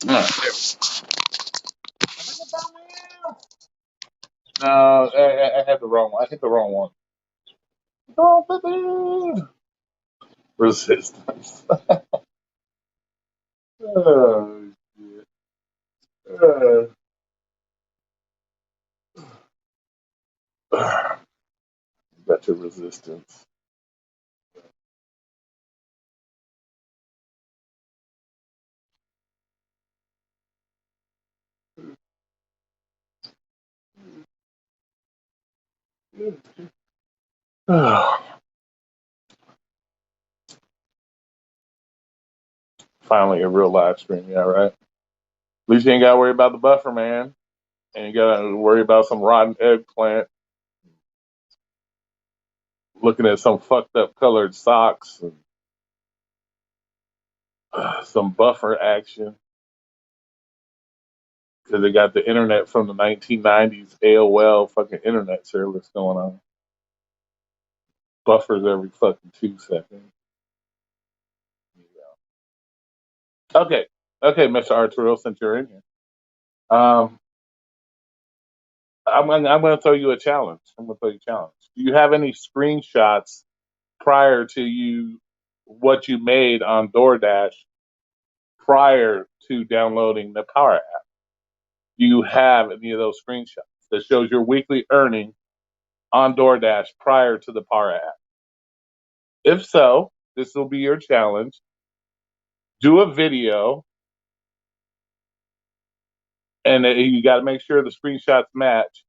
Alright, no, I had the wrong one. I hit the wrong one. Resistance. Oh, shit. Got your resistance. Finally, a real live stream. Yeah, right. At least you ain't got to worry about the buffer, man. And you got to worry about some rotten eggplant, looking at some fucked up colored socks, and some buffer action because they got the internet from the 1990s AOL fucking internet service going on. Buffers every fucking 2 seconds. Okay, okay, Mr. Arturo, since you're in here, um, I'm gonna throw you a challenge. I'm gonna throw you a challenge. Do you have any screenshots prior to you what you made on DoorDash prior to downloading the Power app? Do you have any of those screenshots that shows your weekly earning on DoorDash prior to the Power app? If so, this will be your challenge. Do a video, and you got to make sure the screenshots match.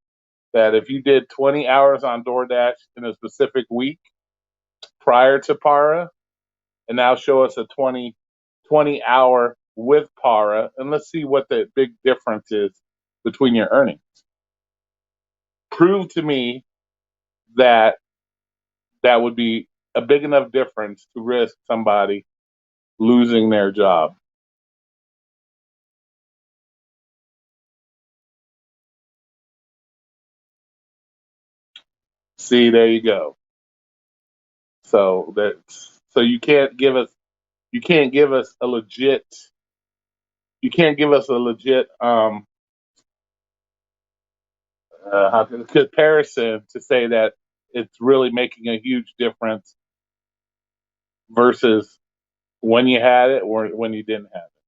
That if you did 20 hours on DoorDash in a specific week prior to Para, and now show us a 20 hour with Para, and let's see what the big difference is between your earnings. Prove to me that that would be a big enough difference to risk somebody losing their job. See, there you go. So you can't give us a legit you can't give us a legit comparison to say that it's really making a huge difference versus when you had it or when you didn't have it.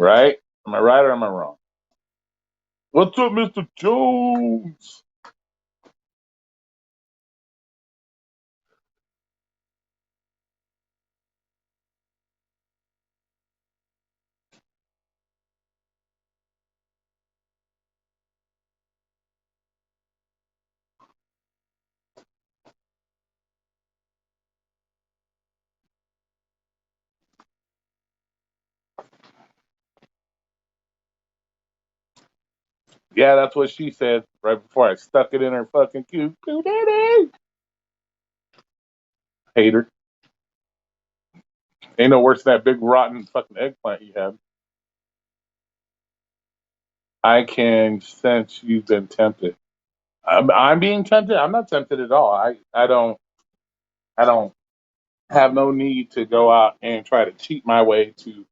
Right? Am I right or am I wrong? What's up, Mr. Jones? Yeah, that's what she said right before I stuck it in her fucking cube. Pooh daddy. Hater. Ain't no worse than that big rotten fucking eggplant you had. I can sense you've been tempted. I'm being tempted. I'm not tempted at all. I don't have no need to go out and try to cheat my way to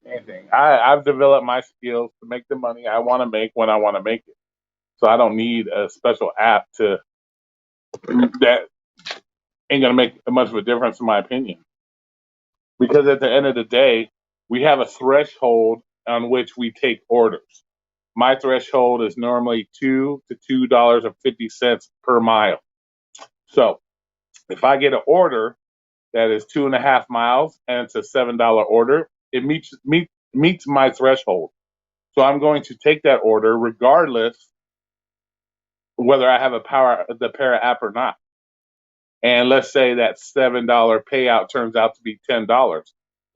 anything. I've developed my skills to make the money I want to make when I want to make it. So I don't need a special app to that ain't gonna make much of a difference in my opinion. Because at the end of the day, we have a threshold on which we take orders. My threshold is normally $2 to $2.50 per mile. So if I get an order that is 2.5 miles and it's a $7 order, it meets my threshold. So I'm going to take that order regardless whether I have the Para app or not. And let's say that $7 payout turns out to be $10.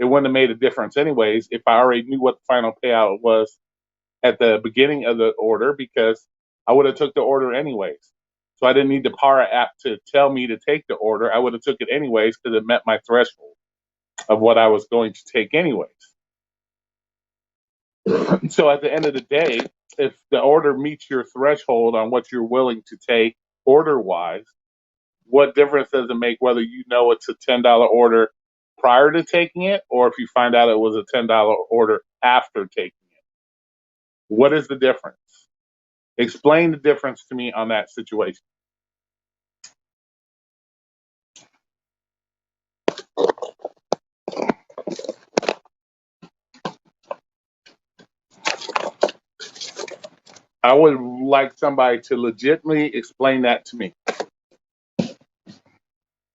It wouldn't have made a difference anyways if I already knew what the final payout was at the beginning of the order because I would have took the order anyways. So I didn't need the Para app to tell me to take the order. I would have took it anyways because it met my threshold of what I was going to take anyways. So at the end of the day, if the order meets your threshold on what you're willing to take order wise, what difference does it make whether you know it's a $10 order prior to taking it or if you find out it was a $10 order after taking it? What is the difference? Explain the difference to me on that situation. I would like somebody to legitimately explain that to me.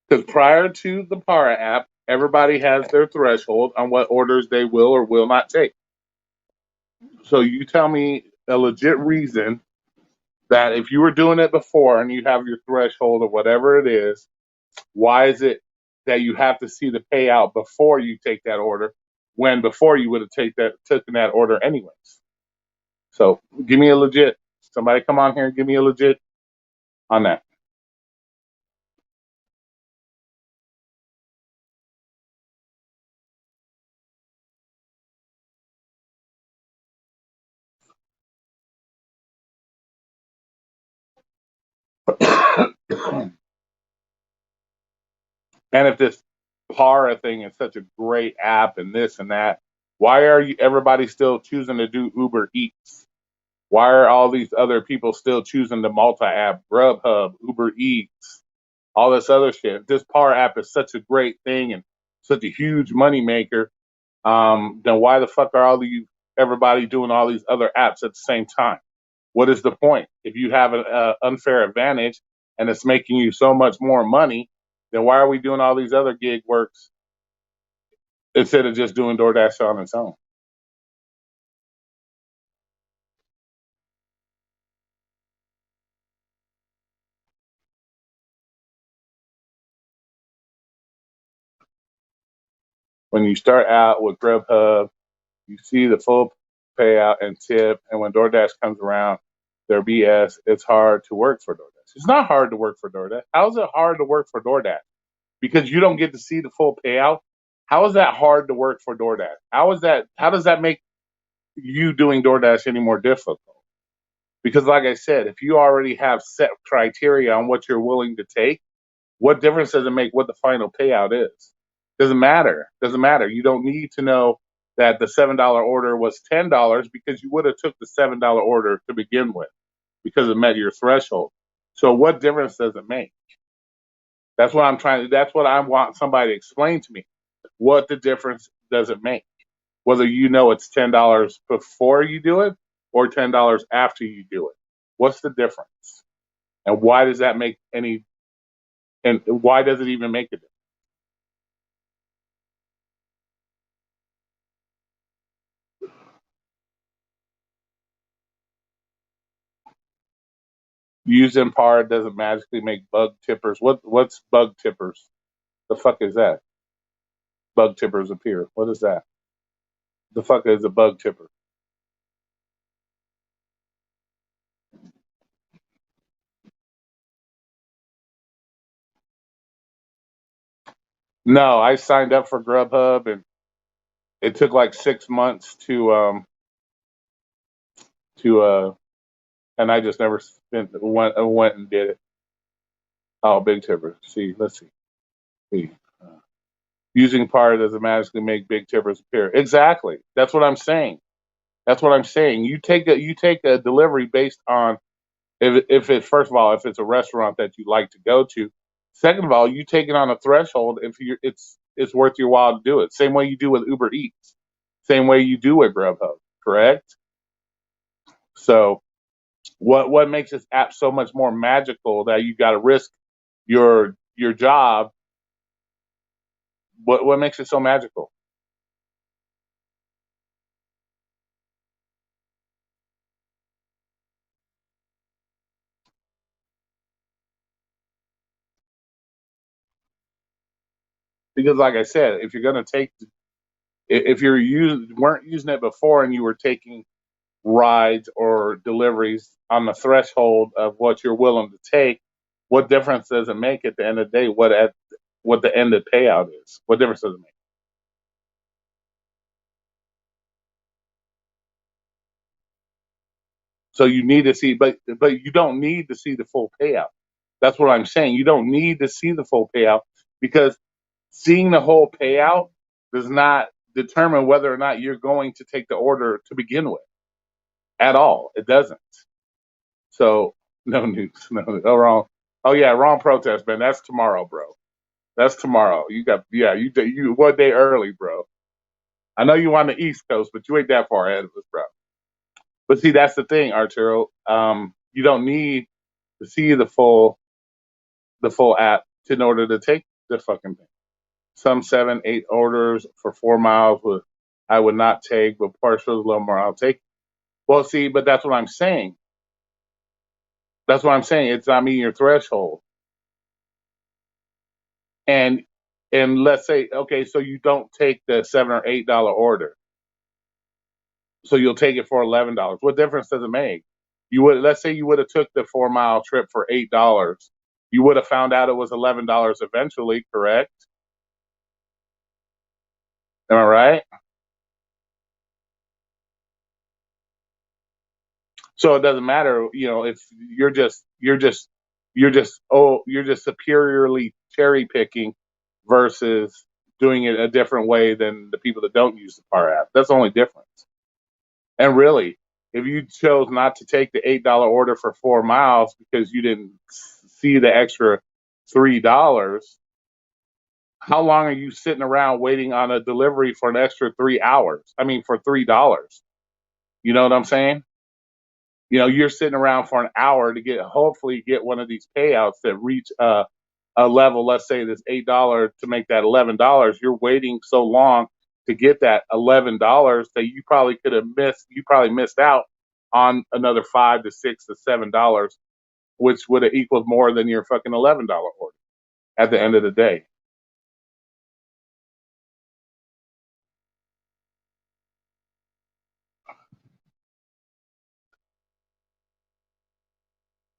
Because prior to the Para app, everybody has their threshold on what orders they will or will not take. So you tell me a legit reason that if you were doing it before and you have your threshold or whatever it is, why is it that you have to see the payout before you take that order when before you would have taken that order anyways? So give me a legit. Somebody come on here and give me a legit on that. And if this Para thing is such a great app and this and that, why are you everybody still choosing to do Uber Eats? Why are all these other people still choosing the multi-app, Grubhub, Uber Eats, all this other shit? This Para app is such a great thing and such a huge money maker. Then why the fuck are all these everybody doing all these other apps at the same time? What is the point? If you have an unfair advantage and it's making you so much more money, then why are we doing all these other gig works instead of just doing DoorDash on its own? When you start out with Grubhub, you see the full payout and tip, and when DoorDash comes around, their BS. It's hard to work for DoorDash. It's not hard to work for DoorDash. How is it hard to work for DoorDash? Because you don't get to see the full payout. How is that hard to work for DoorDash? How is that? How does that make you doing DoorDash any more difficult? Because, like I said, if you already have set criteria on what you're willing to take, what difference does it make what the final payout is? Doesn't matter. Doesn't matter. You don't need to know that the $7 order was $10 because you would have took the $7 order to begin with because it met your threshold. So what difference does it make? That's what I'm trying to. That's what I want somebody to explain to me. What the difference does it make? Whether you know it's $10 before you do it or $10 after you do it. What's the difference? And why does that make any? And why does it even make a difference? Using par doesn't magically make bug tippers. What's bug tippers? The fuck is that? Bug tippers appear. What is that? The fuck is a bug tipper? No, I signed up for Grubhub and it took like 6 months to and I just never went and did it. Oh, big tipper. See, let's see. See. Using par doesn't magically make big tippers appear. Exactly. That's what I'm saying. That's what I'm saying. You take a delivery based on if it first of all if it's a restaurant that you like to go to. Second of all, you take it on a threshold if you it's worth your while to do it. Same way you do with Uber Eats. Same way you do with Grubhub. Correct. So what makes this app so much more magical that you got to risk your job? What makes it so magical? Because like I said, if you're going to take if you're weren't using it before and you were taking rides or deliveries on the threshold of what you're willing to take, what difference does it make at the end of the day? What the end of payout is? What difference does it make? So you need to see, but you don't need to see the full payout. That's what I'm saying. You don't need to see the full payout because seeing the whole payout does not determine whether or not you're going to take the order to begin with at all. It doesn't. So no news. No, no wrong. Oh yeah, wrong protest, man. That's tomorrow, bro. That's tomorrow. You got you 1 day early, bro. I know you on the East Coast, but you ain't that far ahead of us, bro. But see, that's the thing, Arturo. You don't need to see the full app in order to take the fucking thing. Some 7, 8 orders for 4 miles I would not take, but partial a little more I'll take. Well, see, but that's what I'm saying. That's what I'm saying. It's not meeting your threshold. And let's say, okay, so you don't take the $7 or $8 order. So you'll take it for $11. What difference does it make? You would let's say you would have took the 4 mile trip for $8. You would have found out it was $11 eventually, correct? Am I right? So it doesn't matter, if you're just superiorly cherry picking versus doing it a different way than the people that don't use the Par app. That's the only difference. And really, if you chose not to take the $8 order for 4 miles because you didn't see the extra $3, how long are you sitting around waiting on a delivery for an extra 3 hours? I mean, for $3. You know what I'm saying? You're sitting around for an hour to hopefully get one of these payouts that reach a level. Let's say this $8 to make that $11. You're waiting so long to get that $11 that you probably could have missed. You probably missed out on another $5 to $6 to $7, which would have equaled more than your fucking $11 order at the end of the day.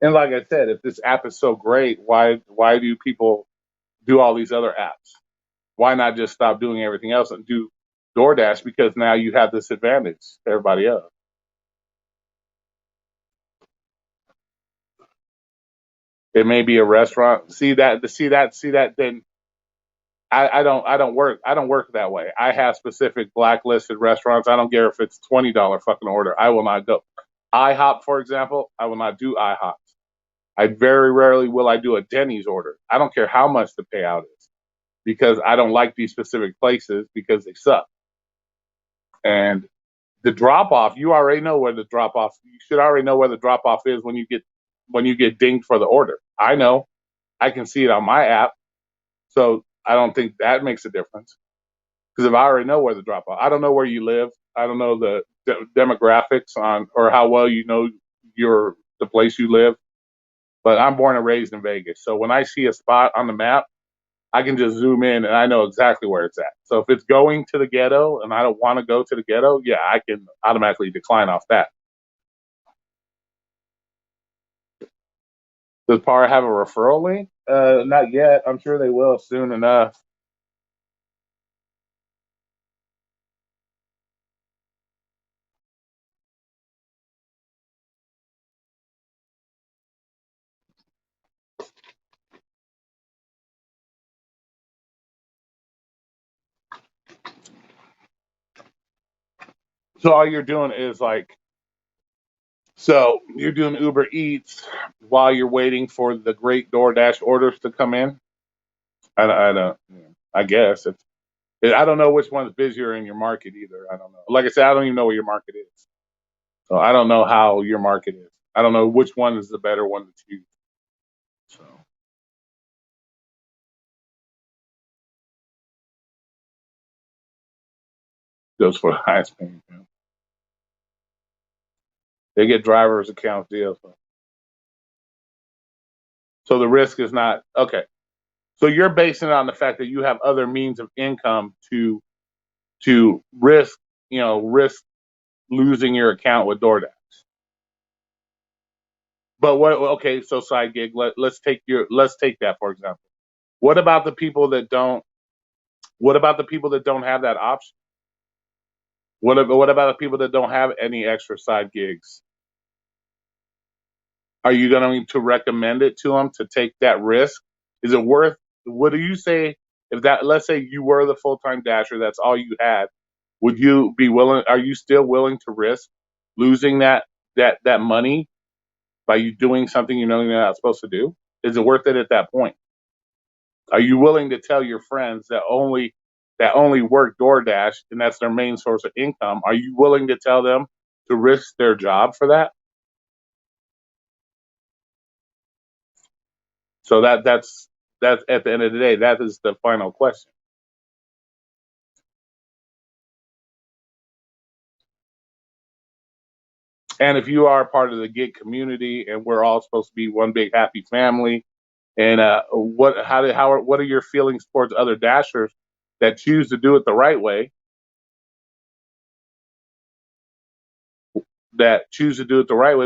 And like I said, if this app is so great, why do people do all these other apps? Why not just stop doing everything else and do DoorDash? Because now you have this advantage to everybody else. It may be a restaurant. See that. Then I don't work that way. I have specific blacklisted restaurants. I don't care if it's $20 fucking order. I will not go. IHOP, for example, I will not do IHOP. I very rarely will I do a Denny's order. I don't care how much the payout is because I don't like these specific places because they suck. And the drop off, you already know where the drop off. You should already know where the drop off is when you get dinged for the order. I know. I can see it on my app. So I don't think that makes a difference. Because if I already know where the drop off, I don't know where you live. I don't know the demographics on or how well you know the place you live. But I'm born and raised in Vegas, so when I see a spot on the map, I can just zoom in and I know exactly where it's at. So if it's going to the ghetto and I don't want to go to the ghetto, yeah, I can automatically decline off that. Does Par have a referral link? Not yet. I'm sure they will soon enough. So all you're doing is so you're doing Uber Eats while you're waiting for the great DoorDash orders to come in. I don't. I guess I don't know which one's busier in your market either. I don't know. Like I said, I don't even know what your market is. So I don't know how your market is. I don't know which one is the better one to choose. So goes for the highest paying. They get drivers account deals. So the risk is not okay. So you're basing it on the fact that you have other means of income to risk, risk losing your account with DoorDash. But what? Okay, so side gig. Let's take that for example. What about the people that don't? What about the people that don't have that option? What about the people that don't have any extra side gigs? Are you going to recommend it to them to take that risk? Is it worth? What do you say if that? Let's say you were the full-time dasher. That's all you had. Would you be willing? Are you still willing to risk losing that money by you doing something you know you're not supposed to do? Is it worth it at that point? Are you willing to tell your friends that only work DoorDash and that's their main source of income? Are you willing to tell them to risk their job for that? So that's at the end of the day, that is the final question. And if you are part of the gig community and we're all supposed to be one big happy family, and what are your feelings towards other dashers that choose to do it the right way,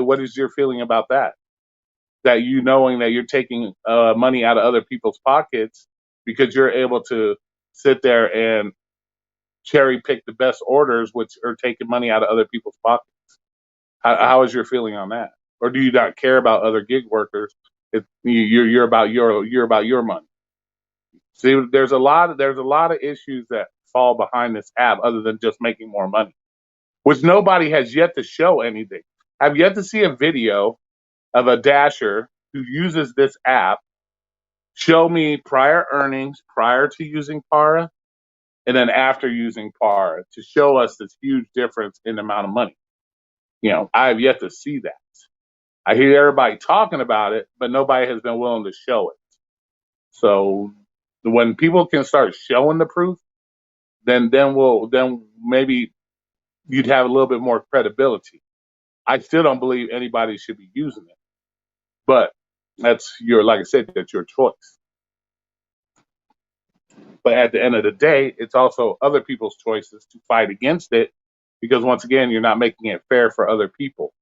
what is your feeling about that? That you knowing that you're taking money out of other people's pockets because you're able to sit there and cherry pick the best orders, which are taking money out of other people's pockets. How is your feeling on that? Or do you not care about other gig workers? You're about your money. See, there's a lot of issues that fall behind this app other than just making more money, which nobody has yet to show anything. I've yet to see a video of a dasher who uses this app show me prior earnings prior to using Para and then after using Para to show us this huge difference in the amount of money. I have yet to see that. I hear everybody talking about it, but nobody has been willing to show it. So when people can start showing the proof, then maybe you'd have a little bit more credibility. I still don't believe anybody should be using it, but like I said, that's your choice. But at the end of the day, it's also other people's choices to fight against it because once again, you're not making it fair for other people.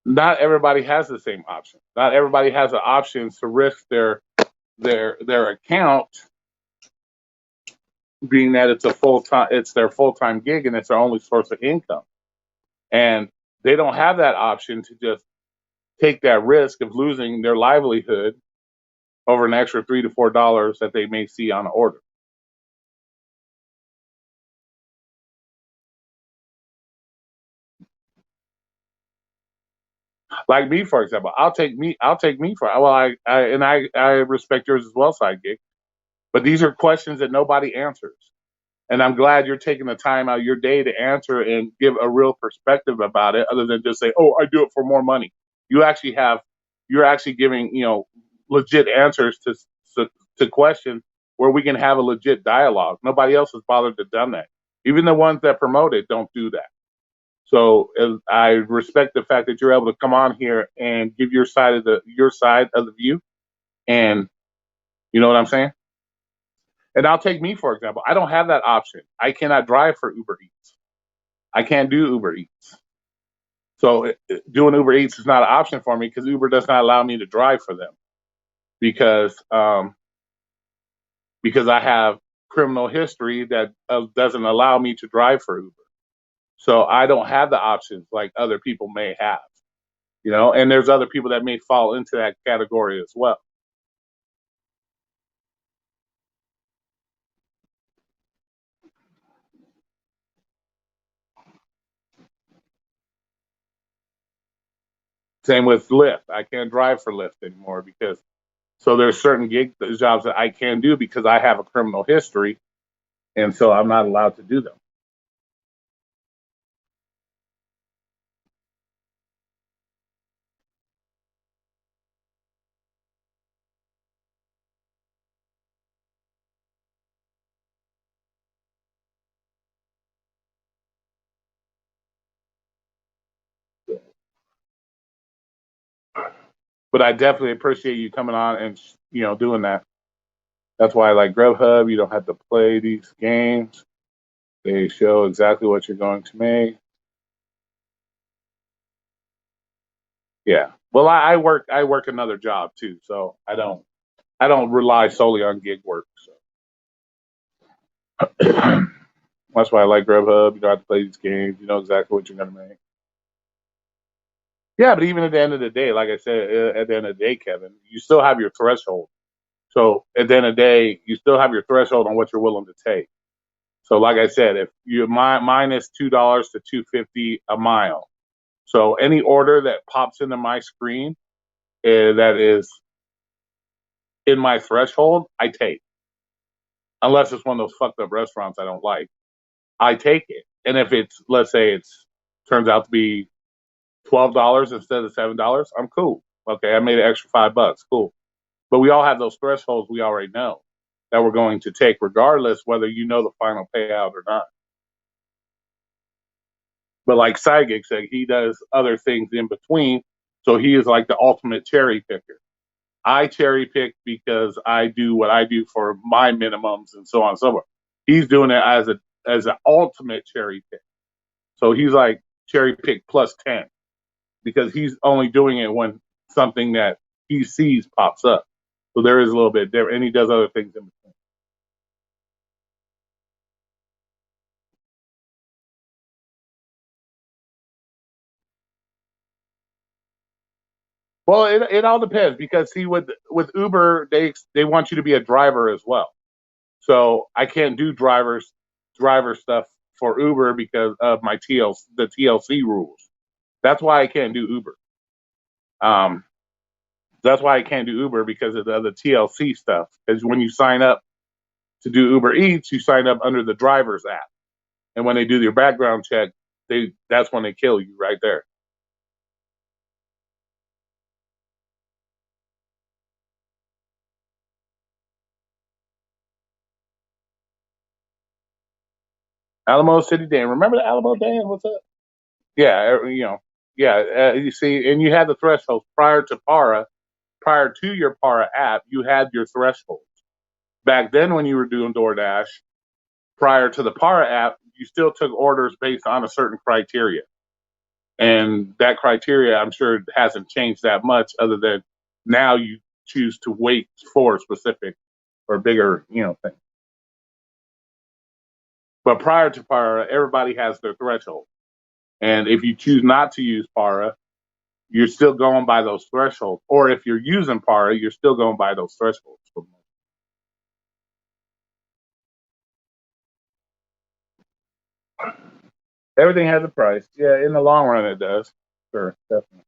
Not everybody has the same option. Not everybody has the options to risk their account, being that it's their full-time gig and it's their only source of income. And they don't have that option to just take that risk of losing their livelihood over an extra $3 to $4 that they may see on an order. Like me, for example, I'll take me for well, I respect yours as well, side gig. But these are questions that nobody answers. And I'm glad you're taking the time out of your day to answer and give a real perspective about it, other than just say, "Oh, I do it for more money." You actually have, you're actually giving, legit answers to questions where we can have a legit dialogue. Nobody else has bothered to done that. Even the ones that promote it don't do that. So I respect the fact that you're able to come on here and give your side of the view, and you know what I'm saying. And I'll take me for example. I don't have that option. I cannot drive for Uber Eats. I can't do Uber Eats. So doing Uber Eats is not an option for me because Uber does not allow me to drive for them because I have criminal history that doesn't allow me to drive for Uber. So I don't have the options like other people may have. And there's other people that may fall into that category as well. Same with Lyft. I can't drive for Lyft anymore because so there's certain gig jobs that I can do because I have a criminal history, and so I'm not allowed to do them. But I definitely appreciate you coming on and doing that. That's why I like Grubhub. You don't have to play these games. They show exactly what you're going to make. Yeah. Well, I work another job too, so I don't rely solely on gig work. So That's why I like Grubhub. You don't have to play these games. You know exactly what you're gonna make. Yeah, but even at the end of the day, like I said, at the end of the day, Kevin, you still have your threshold. So at the end of the day, you still have your threshold on what you're willing to take. So like I said, if you mine is $2 to $2.50 a mile. So any order that pops into my screen that is in my threshold, I take. Unless it's one of those fucked up restaurants I don't like, I take it. And if it's, let's say it's turns out to be $12 instead of $7, I'm cool. Okay, I made an extra $5. Cool. But we all have those thresholds we already know that we're going to take, regardless whether you know the final payout or not. But like Sygig said, he does other things in between. So he is like the ultimate cherry picker. I cherry pick because I do what I do for my minimums and so on and so forth. He's doing it as an ultimate cherry pick. So he's like cherry pick plus 10 because he's only doing it when something that he sees pops up. So there is a little bit there, and he does other things in between. Well, it all depends because see with Uber they want you to be a driver as well. So I can't do driver stuff for Uber because of my the TLC rules. That's why I can't do Uber. Um, that's why I can't do Uber because of the TLC stuff. Because when you sign up to do Uber Eats, you sign up under the driver's app, and when they do your background check, that's when they kill you right there. Alamo City Dan, remember the Alamo Dan? What's up? Yeah, yeah. You see, and you had the thresholds prior to Para. Prior to your Para app, you had your thresholds. Back then, when you were doing DoorDash, prior to the Para app, you still took orders based on a certain criteria. And that criteria, I'm sure, hasn't changed that much, other than now you choose to wait for a specific or bigger, thing. But prior to Para, everybody has their threshold. And if you choose not to use Para, you're still going by those thresholds. Or if you're using Para, you're still going by those thresholds. Everything has a price. Yeah, in the long run, it does. Sure, definitely.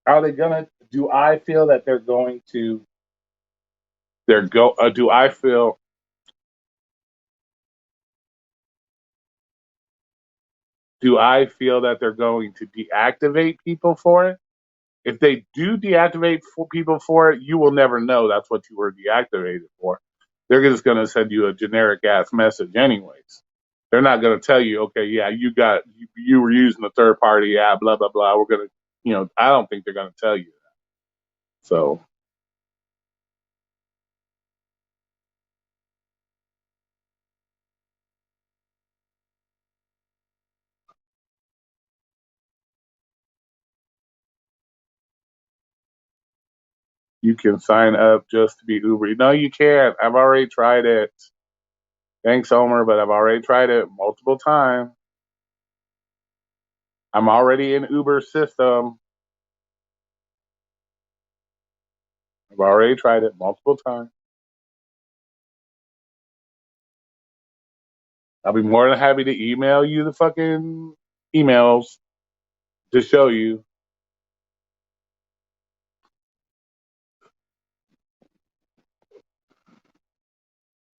Are they gonna? Do I feel that they're going to? They're go. Do I feel? Do I feel that they're going to deactivate people for it? If they do deactivate people for it, you will never know that's what you were deactivated for. They're just going to send you a generic ass message, anyways. They're not going to tell you, okay, yeah, you were using a third party app, blah blah blah. We're going to, I don't think they're going to tell you that. So you can sign up just to be Uber. No, you can't. I've already tried it. Thanks, Homer, but I've already tried it multiple times. I'm already in Uber's system. I've already tried it multiple times. I'll be more than happy to email you the fucking emails to show you.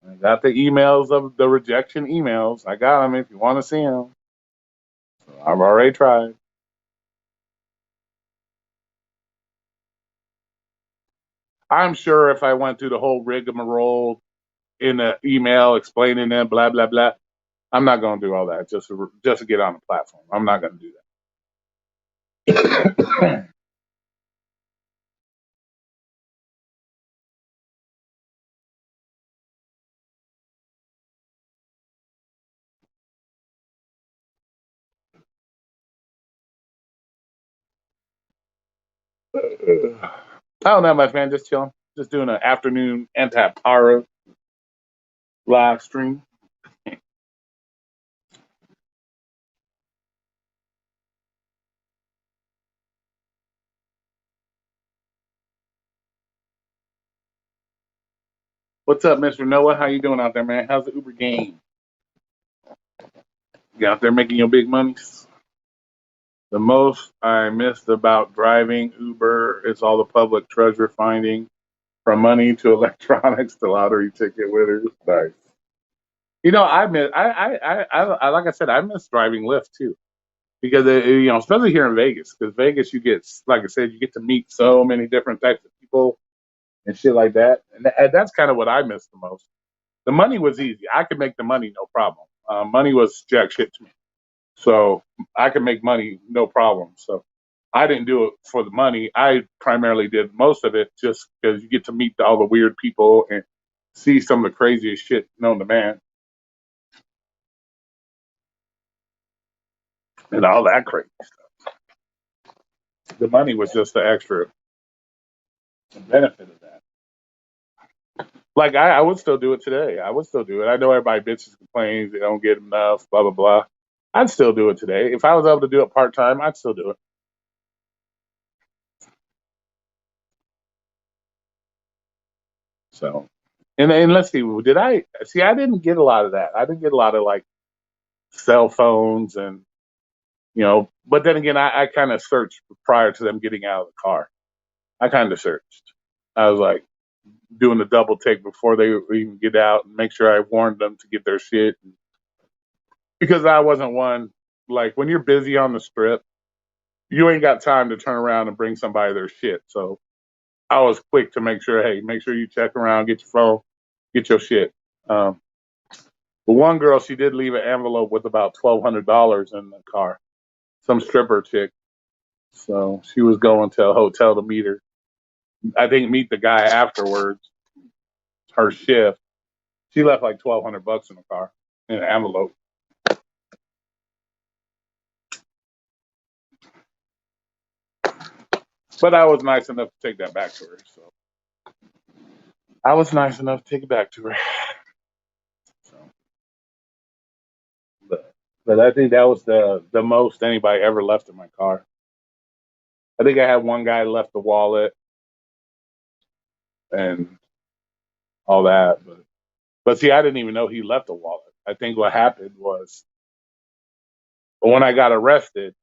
I got the emails of the rejection emails. I got them if you want to see them. So I've already tried. I'm sure if I went through the whole rigmarole in the email explaining it, blah blah blah, I'm not going to do all that just to get on the platform. I'm not going to do that. I don't know, my friend. Just chilling. Just doing an afternoon anti-para. live stream. What's up, Mr. Noah? How you doing out there, man? How's the Uber game? You out there making your big monies? The most I missed about driving Uber is all the public treasure finding, from money to electronics to lottery ticket winners. Nice. You know, I miss. I like I said, I miss driving Lyft too, because especially here in Vegas, because Vegas, you get, like I said, you get to meet so many different types of people and shit like that, and that's kind of what I miss the most. The money was easy. I could make the money, no problem. Money was jack shit to me. So I could make money, no problem. So I didn't do it for the money. I primarily did most of it just because you get to meet all the weird people and see some of the craziest shit known to man and all that crazy stuff. The money was just the extra benefit of that. Like I would still do it today. I would still do it. I know everybody bitches complains they don't get enough, blah blah blah. I'd still do it today. If I was able to do it part time, I'd still do it. So, and let's see, did I see? I didn't get a lot of that. I didn't get a lot of like cell phones and But then again, I kind of searched prior to them getting out of the car. I kind of searched. I was like doing the double take before they even get out and make sure I warned them to get their shit because I wasn't one like when you're busy on the strip, you ain't got time to turn around and bring somebody their shit. So I was quick to make sure, hey, make sure you check around, get your phone, get your shit. Um, but one girl, she did leave an envelope with about $1,200 in the car. Some stripper chick. So she was going to a hotel to meet her. I think meet the guy afterwards. Her shift. She left like $1,200 in the car in an envelope. But I was nice enough to take that back to her. So I was nice enough to take it back to her. So, but I think that was the most anybody ever left in my car. I think I had one guy left the wallet and all that, but see, I didn't even know he left the wallet. I think what happened was when I got arrested,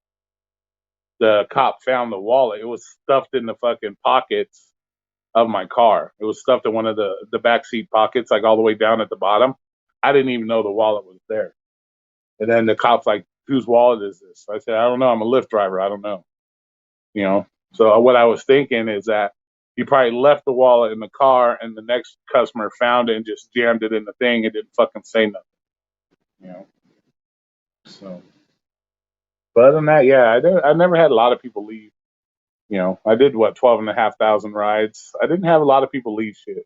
the cop found the wallet. It was stuffed in the fucking pockets of my car. It was stuffed in one of the back seat pockets, like all the way down at the bottom. I didn't even know the wallet was there. And then the cop's like, "Whose wallet is this?" I said, "I don't know. I'm a Lyft driver. I don't know." You know. So what I was thinking is that he probably left the wallet in the car, and the next customer found it and just jammed it in the thing and didn't fucking say nothing. You know. So, but other than that, yeah, I never had a lot of people leave. I did what 12,500 rides. I didn't have a lot of people leave shit.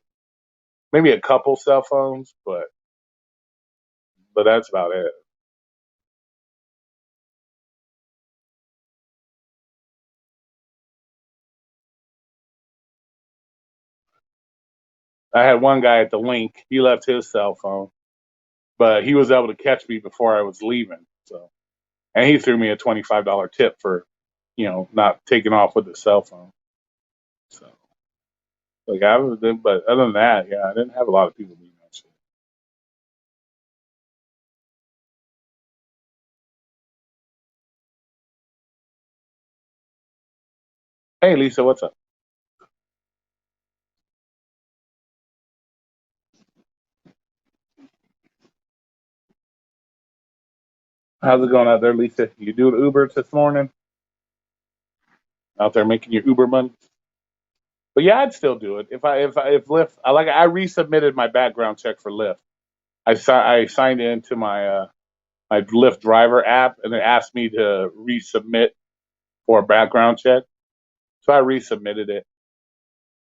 Maybe a couple cell phones, but that's about it. I had one guy at the link. He left his cell phone, but he was able to catch me before I was leaving. So, and he threw me a $25 tip for, not taking off with the cell phone. So, like but other than that, yeah, I didn't have a lot of people leaving that shit. Hey, Lisa, what's up? How's it going out there, Lisa? You doing Uber this morning? Out there making your Uber money? But yeah, I'd still do it if Lyft. I resubmitted my background check for Lyft. I signed into my Lyft driver app, and it asked me to resubmit for a background check. So I resubmitted it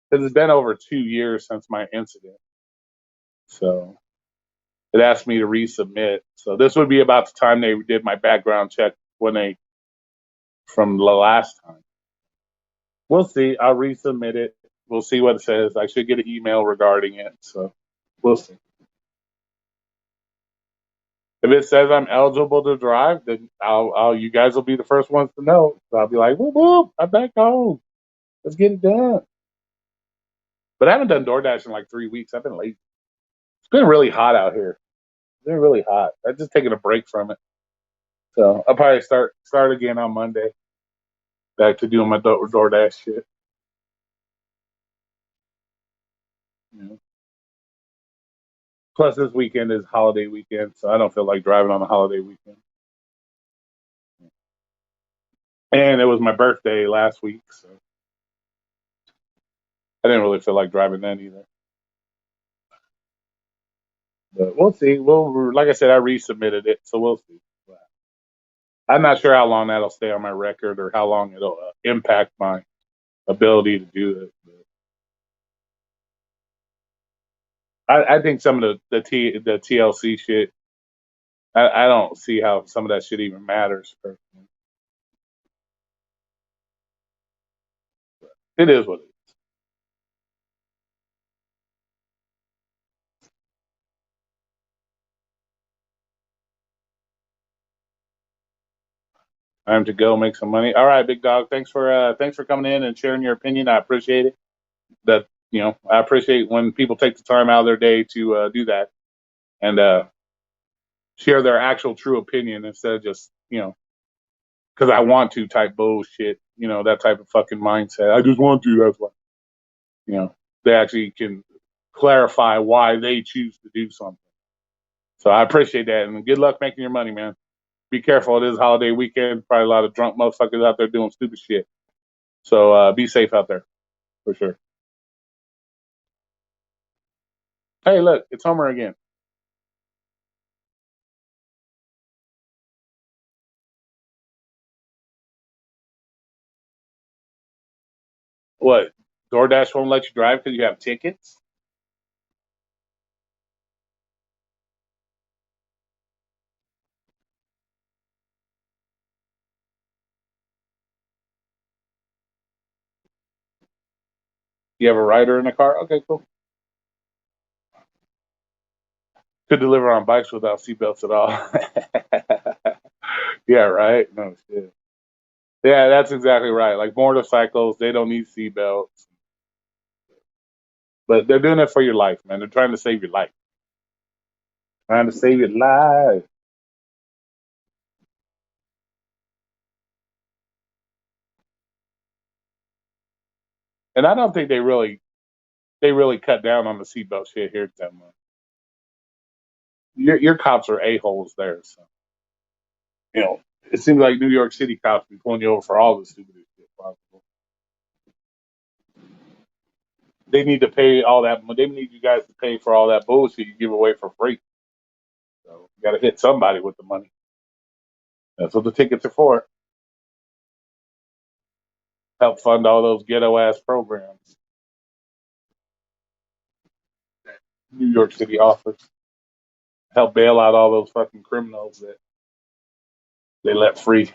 because it's been over 2 years since my incident. So it asked me to resubmit. So this would be about the time they did my background check when they from the last time. We'll see. I'll resubmit it. We'll see what it says. I should get an email regarding it. So we'll see. If it says I'm eligible to drive, then I'll you guys will be the first ones to know. So I'll be like, whoop whoop, I'm back home. Let's get it done. But I haven't done DoorDash in like 3 weeks. I've been late. It's been really hot out here. It's been really hot. I've just taken a break from it. So I'll probably start again on Monday. Back to doing my DoorDash shit. You know. Plus, this weekend is holiday weekend, so I don't feel like driving on a holiday weekend. And it was my birthday last week, so I didn't really feel like driving then either. But we'll see. Like I said, I resubmitted it, so we'll see. I'm not sure how long that'll stay on my record or how long it'll impact my ability to do it. But I think some of the TLC shit. I don't see how some of that shit even matters. Personally. It is what it is. Time to go make some money. All right, big dog. Thanks for coming in and sharing your opinion. I appreciate it. That I appreciate when people take the time out of their day to do that and share their actual true opinion instead of just because I want to type bullshit. That type of fucking mindset. I just want to. That's why. They actually can clarify why they choose to do something. So I appreciate that, and good luck making your money, man. Be careful. It is holiday weekend. Probably a lot of drunk motherfuckers out there doing stupid shit. So be safe out there for sure. Hey, look, it's Homer again. What? DoorDash won't let you drive because you have tickets? You have a rider in the car? Okay, cool. Could deliver on bikes without seatbelts at all. Yeah, right. No shit. Yeah, that's exactly right. Like motorcycles, they don't need seatbelts, but they're doing it for your life, man. They're trying to save your life. Trying to save your life. And I don't think they really cut down on the seatbelt shit here that much. Your cops are a holes there, so you know it seems like New York City cops be pulling you over for all the stupidest shit possible. They need to pay all that. They need you guys to pay for all that bullshit you give away for free. So you got to hit somebody with the money. That's what the tickets are for. Help fund all those ghetto ass programs that New York City offers. Help bail out all those fucking criminals that they let free.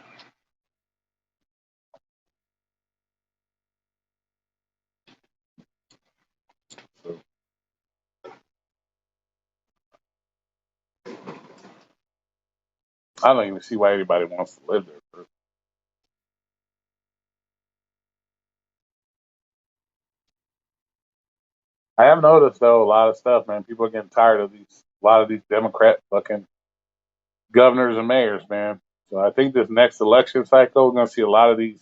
So I don't even see why anybody wants to live there. I have noticed though a lot of stuff, man. People are getting tired of a lot of these Democrat fucking governors and mayors, man. So I think this next election cycle, we're gonna see a lot of these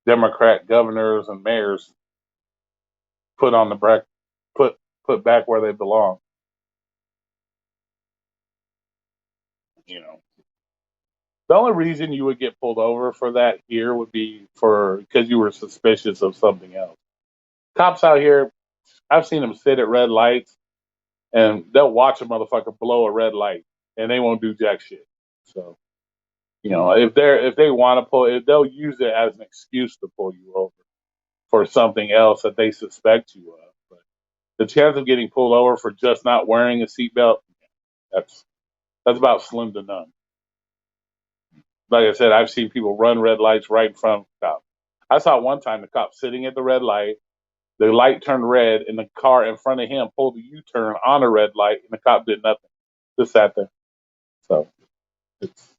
Democrat governors and mayors put on the bracket, put put back where they belong. You know, the only reason you would get pulled over for that here would be for because you were suspicious of something else. Cops out here, I've seen them sit at red lights and they'll watch a motherfucker blow a red light and they won't do jack shit. So if they want to pull it, they'll use it as an excuse to pull you over for something else that they suspect you of. But the chance of getting pulled over for just not wearing a seatbelt, that's that's about slim to none. Like I said, I've seen people run red lights right in front of the cop. I saw one time the cop sitting at the red light. The light turned red, and the car in front of him pulled a U-turn on a red light, and the cop did nothing. Just sat there. So it's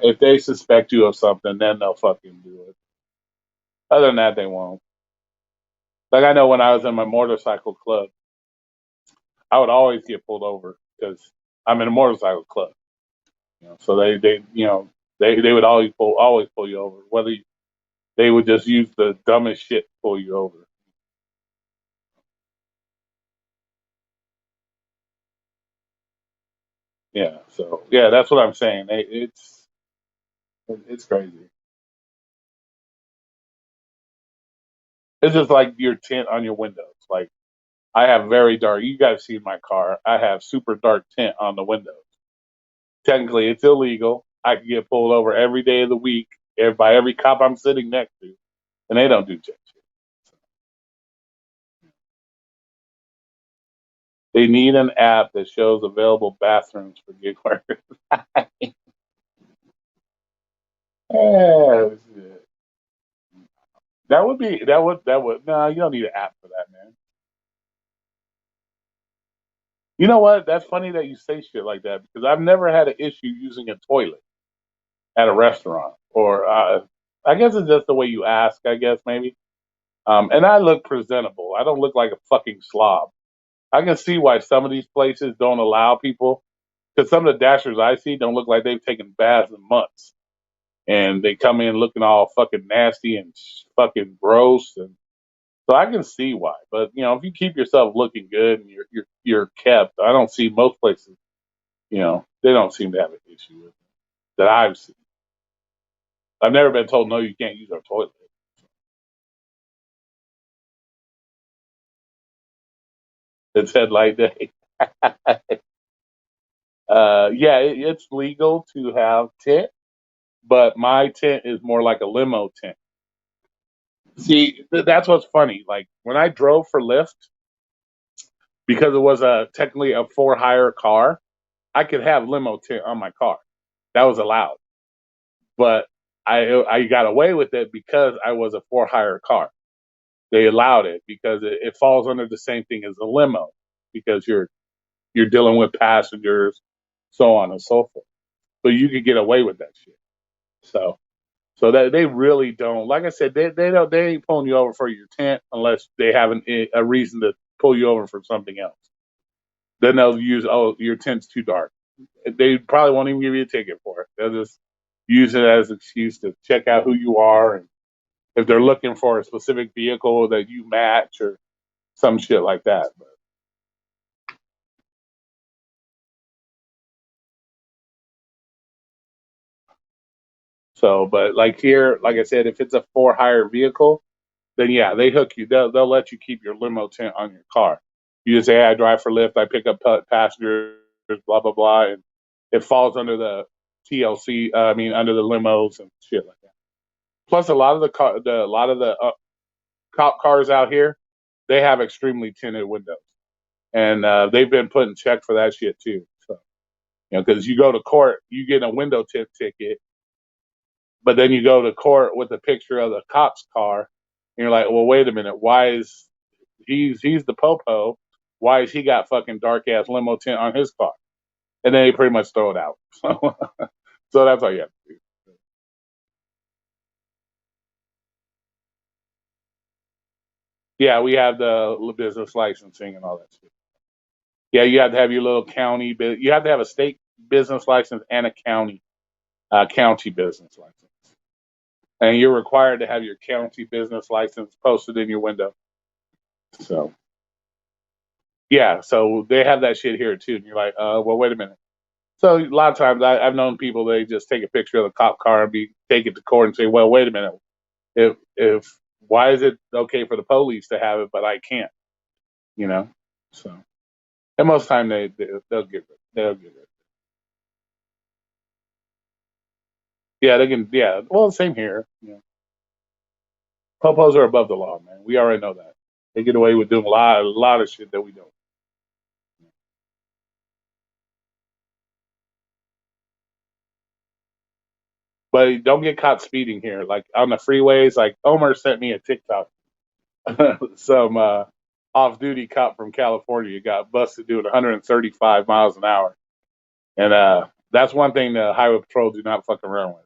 if they suspect you of something, then they'll fucking do it. Other than that, they won't. Like I know when I was in my motorcycle club, I would always get pulled over because I'm in a motorcycle club. So they would always pull you over. They would just use the dumbest shit to pull you over. Yeah. So yeah, that's what I'm saying. It's crazy. It's just like your tint on your windows. Like I have very dark. You guys see my car. I have super dark tint on the windows. Technically, it's illegal. I can get pulled over every day of the week by every cop I'm sitting next to, and they don't do jack shit. They need an app that shows available bathrooms for gig workers. Oh, shit. That would. No, you don't need an app for that, man. You know what? That's funny that you say shit like that because I've never had an issue using a toilet at a restaurant, or I guess it's just the way you ask. I guess maybe. And I look presentable. I don't look like a fucking slob. I can see why some of these places don't allow people because some of the dashers I see don't look like they've taken baths in months, and they come in looking all fucking nasty and fucking gross, and so I can see why. But if you keep yourself looking good and you're kept, I don't see most places. They don't seem to have an issue with it that I've seen. I've never been told no, you can't use our toilet. It's headlight day. Yeah, it's legal to have tent, but my tent is more like a limo tent. See, that's what's funny. Like when I drove for Lyft, because it was technically a for hire car, I could have limo tent on my car. That was allowed, but I got away with it because I was a for hire car. They allowed it because it falls under the same thing as a limo because you're dealing with passengers, so on and so forth. So you could get away with that shit. So that they really don't. Like I said, they ain't pulling you over for your tent unless they have a reason to pull you over for something else. Then they'll use, oh, your tent's too dark. They probably won't even give you a ticket for it. They'll just use it as an excuse to check out who you are and if they're looking for a specific vehicle that you match or some shit like that. But like here, like I said, if it's a for hire vehicle, then yeah, they hook you. They'll let you keep your limo tent on your car. You just say, hey, I drive for Lyft, I pick up passengers, blah blah blah, and it falls under the TLC. I mean, under the limos and shit like that. Plus, a lot of the cop cars out here, they have extremely tinted windows, and they've been put in check for that shit too. So because you go to court, you get a window tint ticket, but then you go to court with a picture of the cop's car, and you're like, well, wait a minute, why is he's the popo? Why has he got fucking dark ass limo tint on his car? And then they pretty much throw it out. So that's all you have to do. Yeah, we have the business licensing and all that shit. Yeah, you have to have your little county, but you have to have a state business license and a county business license, and you're required to have your county business license posted in your window. So yeah, so they have that shit here too, and you're like, well, wait a minute. So a lot of times I've known people they just take a picture of the cop car and take it to court and say, well, wait a minute, if why is it okay for the police to have it but I can't? You know, so and most time they'll get it. Yeah, they can. Yeah, well, same here. Popos are above the law, man. We already know that. They get away with doing a lot of shit that we don't. But don't get caught speeding here. Like on the freeways, like Omer sent me a TikTok. Some off-duty cop from California got busted doing 135 miles an hour, and that's one thing the Highway Patrol do not fuck around with.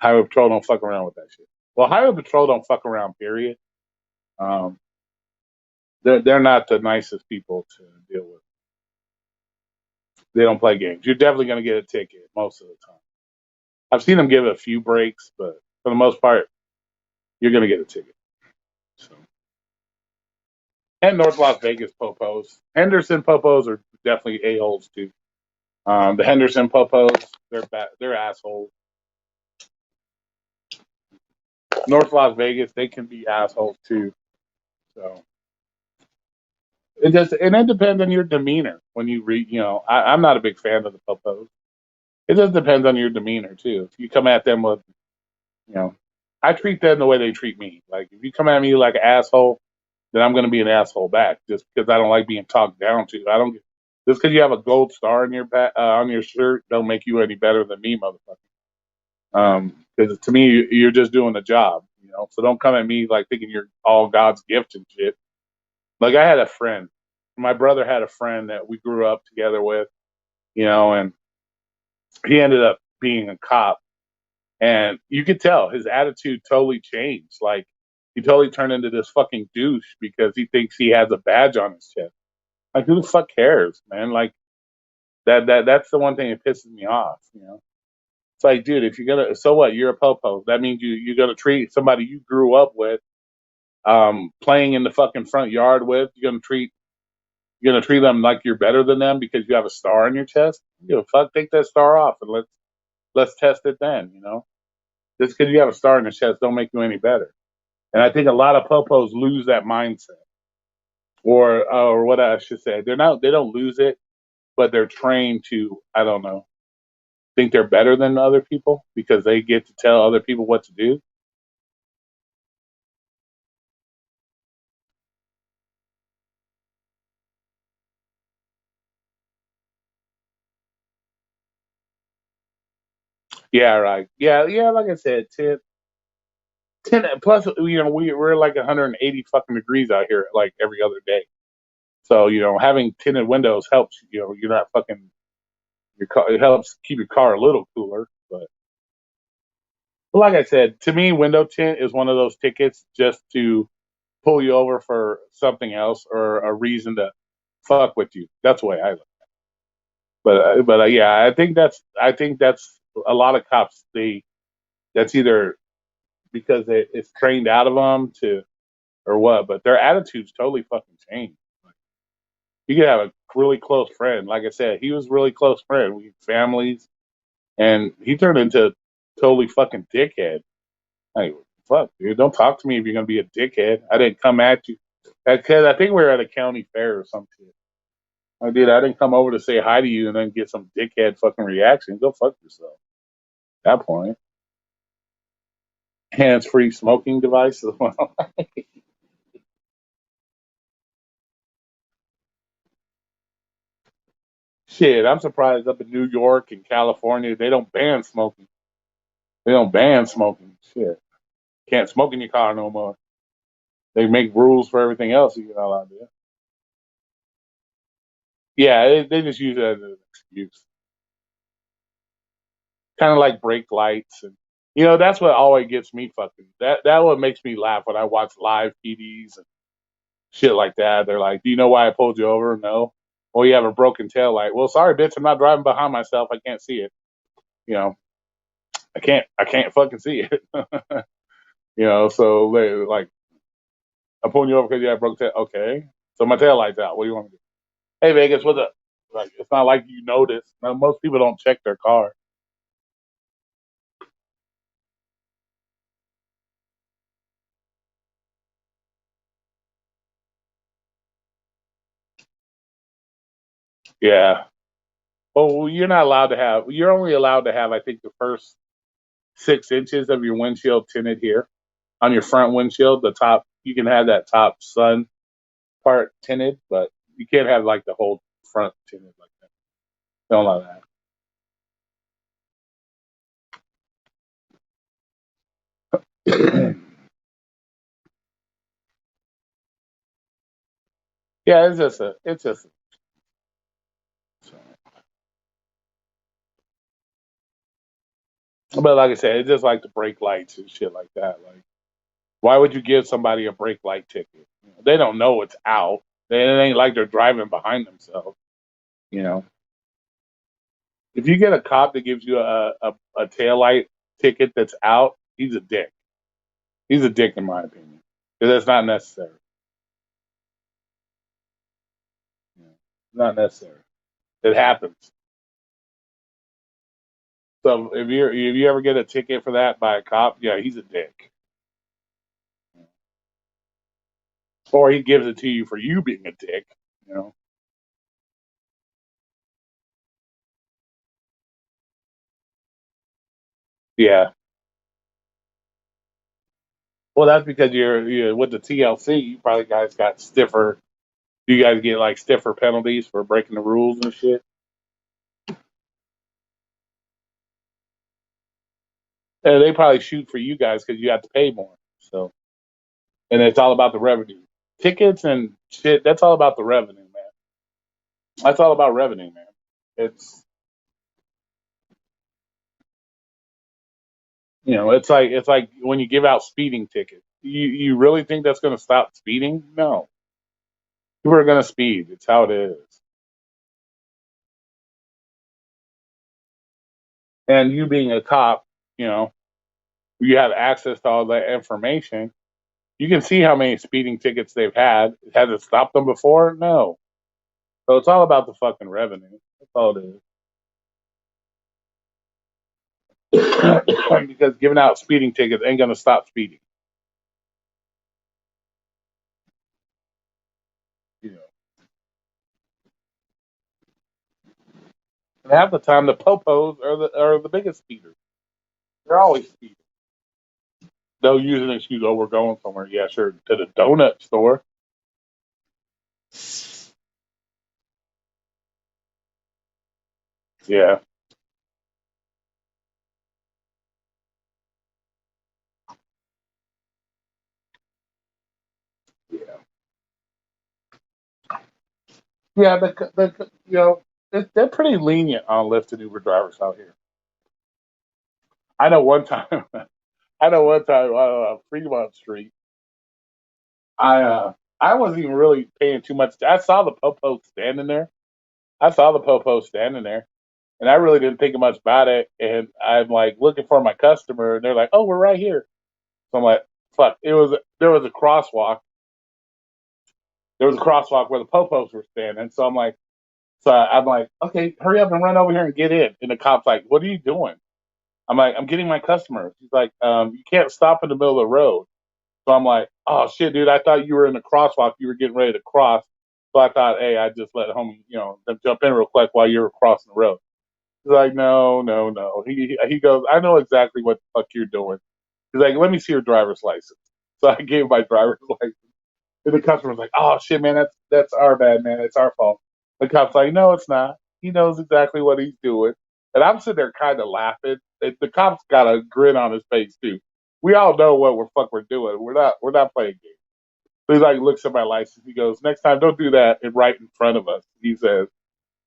Highway Patrol don't fuck around with that shit. Well, Highway Patrol don't fuck around. Period. Um, they're not the nicest people to deal with. They don't play games. You're definitely going to get a ticket most of the time. I've seen them give a few breaks, but for the most part, you're going to get a ticket. So. And North Las Vegas popos. Henderson popos are definitely a-holes too. The Henderson popos, they're assholes. North Las Vegas, they can be assholes too. So it depends on your demeanor when you read. I'm not a big fan of the popos. It just depends on your demeanor too. If you come at them with, you know, I treat them the way they treat me. Like if you come at me like an asshole, then I'm going to be an asshole back just because I don't like being talked down to. I don't just because you have a gold star on your on your shirt don't make you any better than me, motherfucker. Because to me, you're just doing the job, So don't come at me like thinking you're all God's gift and shit. Like I had a friend, my brother had a friend that we grew up together with, and he ended up being a cop, and you could tell his attitude totally changed. Like he totally turned into this fucking douche because he thinks he has a badge on his chest. Like who the fuck cares, man? Like that's the one thing that pisses me off. It's like, dude, if you're gonna, so what? You're a popo. That means you're gonna treat somebody you grew up with, playing in the fucking front yard with. You're gonna treat them like you're better than them because you have a star on your chest. Fuck, take that star off and let's test it then. Just because you have a star on your chest don't make you any better. And I think a lot of popos lose that mindset, or what I should say, they don't lose it, but they're trained to, I don't know, think they're better than other people because they get to tell other people what to do. Yeah, right. Yeah, yeah. Like I said, 10 plus. We're like 180 fucking degrees out here, like every other day. So having tinted windows helps. You're not fucking your car. It helps keep your car a little cooler. But like I said, to me, window tint is one of those tickets just to pull you over for something else or a reason to fuck with you. That's the way I look. But yeah, I think that's a lot of cops. That's either because it's trained out of them to or what, but their attitudes totally fucking change. You could have a really close friend. Like I said, he was a really close friend. We had families, and he turned into a totally fucking dickhead. Like, fuck, dude, don't talk to me if you're gonna be a dickhead. I didn't come at you. Because I think we were at a county fair or some shit. I did. I didn't come over to say hi to you and then get some dickhead fucking reaction. Go fuck yourself. At that point, hands-free smoking devices. Shit, I'm surprised up in New York and California they don't ban smoking. They don't ban smoking. Shit, can't smoke in your car no more. They make rules for everything else you're not allowed to do. Yeah, they just use it as an excuse. Kind of like brake lights, and that's what always gets me fucking. That what makes me laugh when I watch live PDs and shit like that. They're like, "Do you know why I pulled you over?" No. Well, you have a broken tail light. Well, sorry, bitch, I'm not driving behind myself. I can't see it. You know, I can't fucking see it. So they like, I'm pulling you over because you have a broken tail. Okay, so my tail light's out. What do you want me to do? Hey, Vegas, what's up? Like, it's not like you notice. Now, most people don't check their car. Yeah. Well, you're not allowed to have. You're only allowed to have, I think, the first 6 inches of your windshield tinted here on your front windshield. The top, you can have that top sun part tinted, but you can't have like the whole front tinted like that. Don't allow that. Yeah, it's just a. So. But like I said, it's just like the brake lights and shit like that. Like, why would you give somebody a brake light ticket? They don't know it's out. It ain't like they're driving behind themselves. You know, if you get a cop that gives you a tail light ticket that's out, he's a dick. He's a dick in my opinion because that's not necessary. You know, not necessary. It happens. So if you ever get a ticket for that by a cop, yeah, he's a dick. Or he gives it to you for you being a dick. You know. Yeah. Well, that's because you're with the TLC. You probably guys got stiffer. You guys get like stiffer penalties for breaking the rules and shit. And they probably shoot for you guys because you have to pay more. So, and it's all about the revenue. Tickets and shit. That's all about the revenue, man. That's all about revenue, man. It's it's like when you give out speeding tickets. You really think that's going to stop speeding? No, people are going to speed. It's how it is. And you being a cop, you know, you have access to all that information. You can see how many speeding tickets they've had. Has it stopped them before? No. So it's all about the fucking revenue. That's all it is. Because giving out speeding tickets ain't gonna stop speeding. You know. And half the time the popos are the biggest speeders. They're always speeding. They'll use an excuse, oh, we're going somewhere. Yeah, sure. To the donut store. Yeah. Yeah. Yeah, they're pretty lenient on Lyft and Uber drivers out here. I know one time I know one time on Fremont Street, I uh I wasn't even really paying too much. I saw the popo standing there. I saw the popo standing there, and I really didn't think much about it. And I'm like looking for my customer, and they're like, "Oh, we're right here." So I'm like, "Fuck!" There was a crosswalk. There was a crosswalk where the popos were standing. I'm like, "Okay, hurry up and run over here and get in." And the cop's like, "What are you doing?" I'm like, "I'm getting my customer." He's like, "You can't stop in the middle of the road." So I'm like, oh shit, dude, I thought you were in the crosswalk. You were getting ready to cross. So I thought, hey, I just let homie, them jump in real quick while you were crossing the road. He's like, no, no, no. He goes, I know exactly what the fuck you're doing. He's like, let me see your driver's license. So I gave my driver's license. And the customer's like, oh shit, man, that's our bad, man. It's our fault. The cop's like, no, it's not. He knows exactly what he's doing. And I'm sitting there kind of laughing. The cop's got a grin on his face too. We all know what we're doing. We're not playing games. So he like looks at my license. He goes, next time don't do that and right in front of us. He says,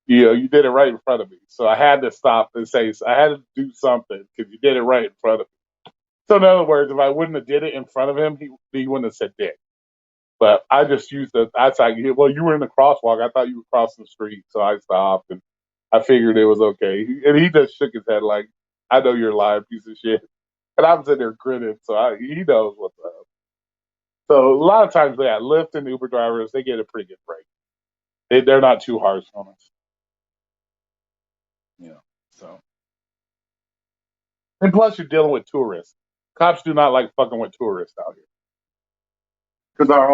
you did it right in front of me. So I had to stop and say I had to do something because you did it right in front of me. So in other words, if I wouldn't have did it in front of him, he wouldn't have said dick. But I just used the I was like, well, you were in the crosswalk. I thought you were crossing the street, so I stopped and I figured it was okay. And he just shook his head like, I know you're lying, piece of shit. And I'm sitting there grinning, so he knows what's up. So a lot of times, yeah, Lyft and Uber drivers they get a pretty good break. They're not too harsh on us, you know. So and plus you're dealing with tourists. Cops do not like fucking with tourists out here because our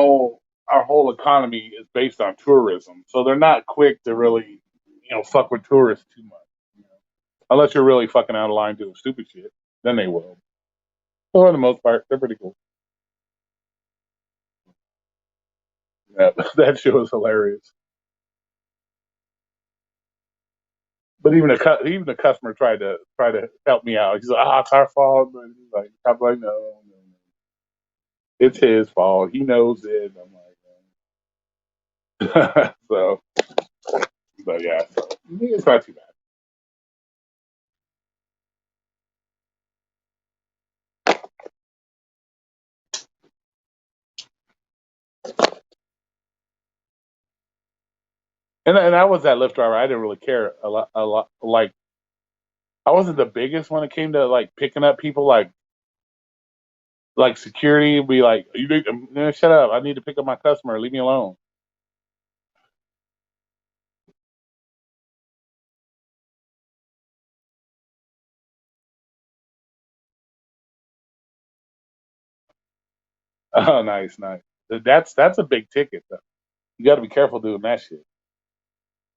whole economy is based on tourism. So they're not quick to really fuck with tourists too much. You know? Unless you're really fucking out of line doing stupid shit, then they will. But for the most part, they're pretty cool. Yeah, that show is hilarious. But even the customer tried to help me out. He's like, "Ah, it's our fault." And he's like, I'm like, no, no, no, it's his fault. He knows it. I'm like, So, but yeah, so it's not too bad. And I was that Lyft driver. I didn't really care a lot. A lot. Like I wasn't the biggest when it came to like picking up people. Like security would be like, you need shut up. I need to pick up my customer. Leave me alone. Oh, nice, nice. That's a big ticket though. You got to be careful doing that shit.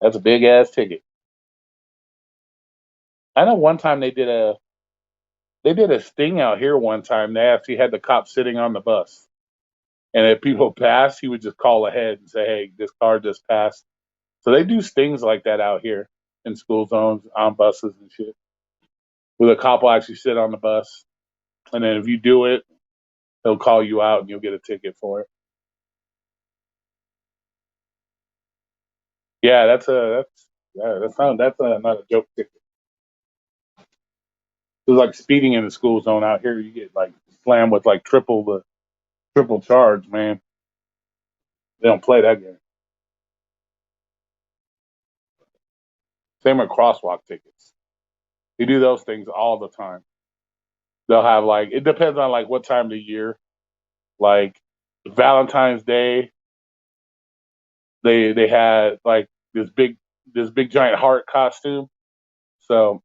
That's a big ass ticket. I know one time they did a sting out here one time. They actually had the cop sitting on the bus, and if people passed, he would just call ahead and say, "Hey, this car just passed." So they do stings like that out here in school zones on buses and shit. Where the cop will actually sit on the bus, and then if you do it, he'll call you out and you'll get a ticket for it. Yeah, that's not a joke ticket. It's like speeding in the school zone out here. You get like slammed with like triple charge, man. They don't play that game. Same with crosswalk tickets. They do those things all the time. They'll have like it depends on like what time of the year. Like Valentine's Day, they had like this big giant heart costume. So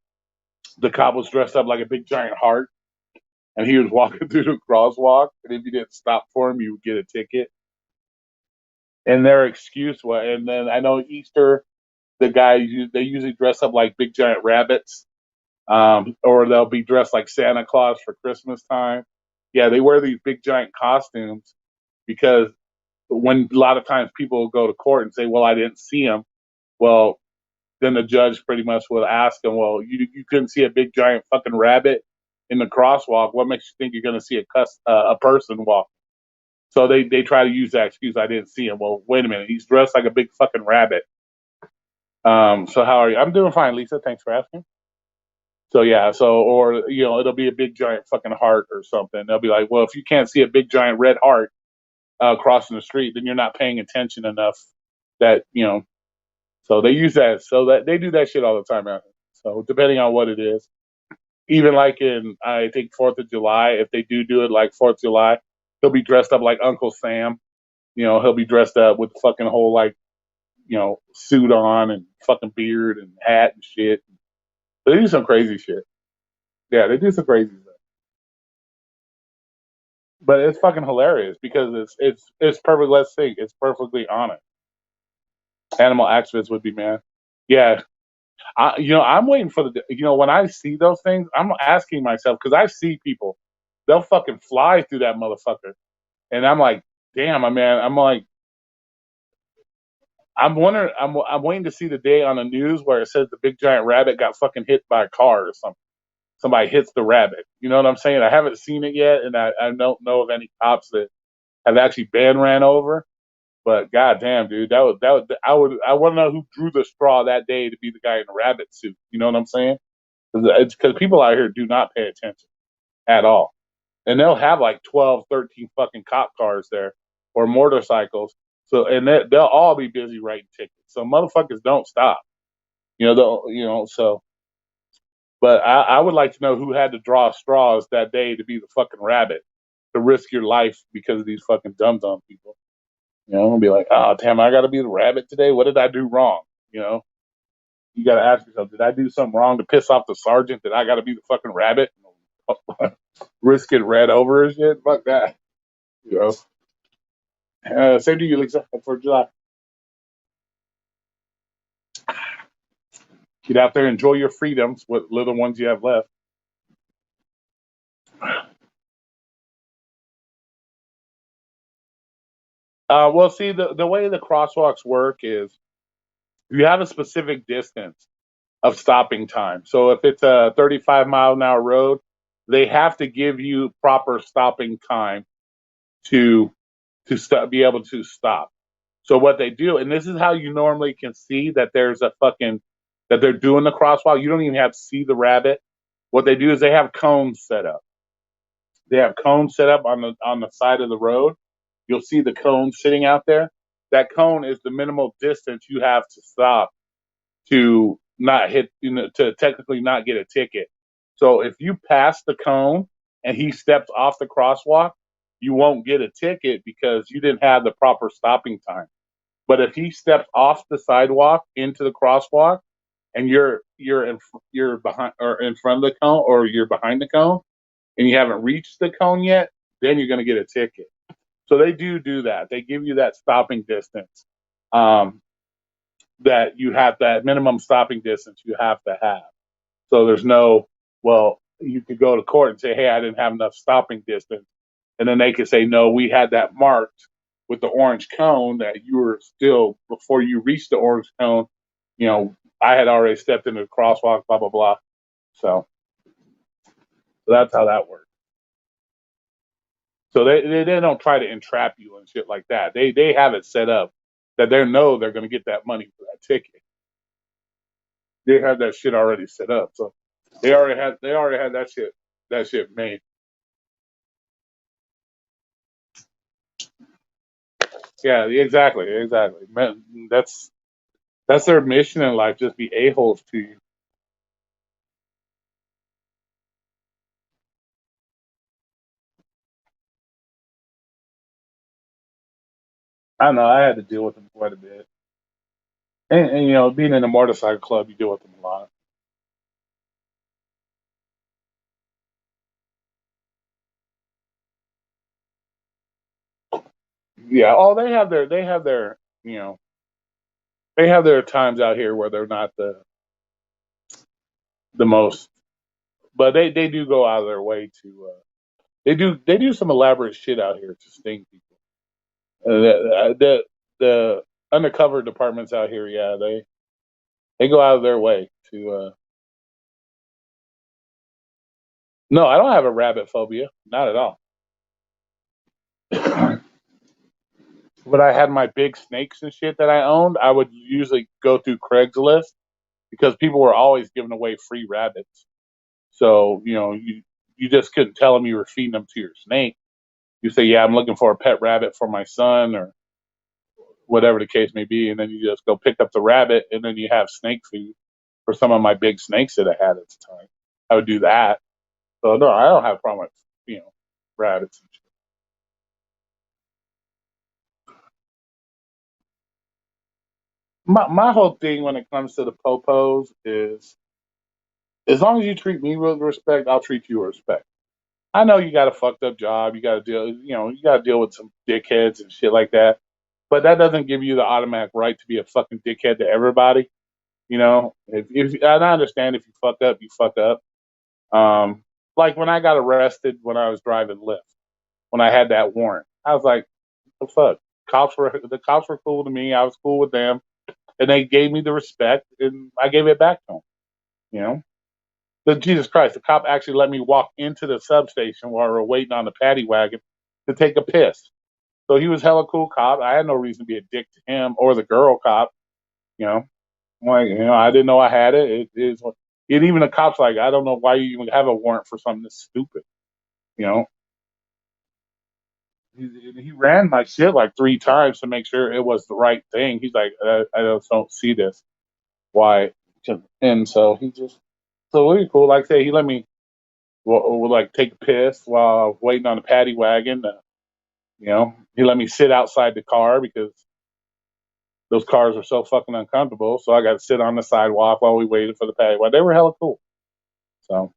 the cop was dressed up like a big giant heart, and he was walking through the crosswalk. And if you didn't stop for him, you would get a ticket. And their excuse was, and then I know Easter, they usually dress up like big giant rabbits, or they'll be dressed like Santa Claus for Christmas time. Yeah, they wear these big giant costumes because when a lot of times people will go to court and say, "Well, I didn't see him," well, then the judge pretty much will ask them, "Well, you couldn't see a big giant fucking rabbit in the crosswalk. What makes you think you're going to see a person walk?" So they try to use that excuse. I didn't see him. Well, wait a minute. He's dressed like a big fucking rabbit. So how are you? I'm doing fine, Lisa. Thanks for asking. So yeah, or it'll be a big giant fucking heart or something. They'll be like, well, if you can't see a big giant red heart crossing the street, then you're not paying attention enough. That. So they use that. So that they do that shit all the time out here. So depending on what it is, even like in I think Fourth of July, if they do it like Fourth of July, he'll be dressed up like Uncle Sam. He'll be dressed up with fucking whole like suit on and fucking beard and hat and shit. They do some crazy shit. Yeah, they do some crazy stuff. But it's fucking hilarious because it's perfect. Let's think, it's perfectly honest. Animal activists would be mad. Yeah, I'm waiting for when I see those things, I'm asking myself because I see people, they'll fucking fly through that motherfucker, and I'm like, damn, my man, I'm like, I'm wondering, I'm waiting to see the day on the news where it says the big giant rabbit got fucking hit by a car or something. Somebody hits the rabbit. You know what I'm saying? I haven't seen it yet, and I don't know of any cops that have actually been ran over. But goddamn, dude, I want to know who drew the straw that day to be the guy in the rabbit suit. You know what I'm saying? Because people out here do not pay attention at all, and they'll have like 12, 13 fucking cop cars there or motorcycles. So and they'll all be busy writing tickets. So motherfuckers don't stop. So. But I would like to know who had to draw straws that day to be the fucking rabbit to risk your life because of these fucking dumb dumb people. And be like, oh damn, I got to be the rabbit today. What did I do wrong? You got to ask yourself, did I do something wrong to piss off the sergeant? That I got to be the fucking rabbit? Risk it red over and shit? Fuck that. You Same to you, Lisa. For July, get out there, enjoy your freedoms, what little ones you have left. Well, see, the way the crosswalks work is you have a specific distance of stopping time. So if it's a 35-mile-an-hour road, they have to give you proper stopping time to be able to stop. So what they do, and this is how you normally can see that there's a fucking that they're doing the crosswalk. You don't even have to see the rabbit. What they do is they have cones set up. They have cones set up on the side of the road. You'll see the cone sitting out there. That cone is the minimal distance you have to stop to not hit, to technically not get a ticket. So if you pass the cone and he steps off the crosswalk, you won't get a ticket because you didn't have the proper stopping time. But if he steps off the sidewalk into the crosswalk and you're behind or in front of the cone or you're behind the cone and you haven't reached the cone yet, then you're going to get a ticket. So they do that. They give you that stopping distance. Um, that you have that minimum stopping distance you have to have. So there's no, well, you could go to court and say, hey, I didn't have enough stopping distance. And then they could say, no, we had that marked with the orange cone that you were still, before you reached the orange cone, I had already stepped into the crosswalk, blah, blah, blah. So that's how that works. So they don't try to entrap you and shit like that. They have it set up that they know they're going to get that money for that ticket. They had that shit already set up. So they already had that shit made. Yeah, exactly. Man, that's their mission in life. Just be a holes to you. I don't know. I had to deal with them quite a bit, and being in a motorcycle club, you deal with them a lot. Yeah. Oh, they have their you know they have their times out here where they're not the most, but they do go out of their way to. They do some elaborate shit out here to sting people. The undercover departments out here, yeah, they go out of their way to. No, I don't have a rabbit phobia, not at all. When I had my big snakes and shit that I owned, I would usually go through Craigslist because people were always giving away free rabbits. So you just couldn't tell them you were feeding them to your snake. You say, yeah, I'm looking for a pet rabbit for my son or whatever the case may be, and then you just go pick up the rabbit, and then you have snake food for some of my big snakes that I had at the time. I would do that. So no, I don't have a problem with rabbits and shit. My whole thing when it comes to the popos is as long as you treat me with respect, I'll treat you with respect. I know you got a fucked up job, you got to deal with some dickheads and shit like that, but that doesn't give you the automatic right to be a fucking dickhead to everybody. If and I understand if you fuck up, you fuck up. Um, like when I got arrested when I was driving Lyft, when I had that warrant, I was like, "The fuck." The cops were cool to me. I was cool with them, and they gave me the respect, and I gave it back to them. You know, but Jesus Christ, the cop actually let me walk into the substation while we were waiting on the paddy wagon to take a piss. So he was hella cool cop. I had no reason to be a dick to him or the girl cop. You know, like I didn't know I had it. It is. And even the cops like, I don't know why you even have a warrant for something this stupid. You know, he ran my shit like 3 times to make sure it was the right thing. He's like, I just don't see this. Why? And so so we were cool. Like I say, he let me like take a piss while I was waiting on the paddy wagon. He let me sit outside the car because those cars are so fucking uncomfortable. So I got to sit on the sidewalk while we waited for the paddy wagon. They were hella cool. So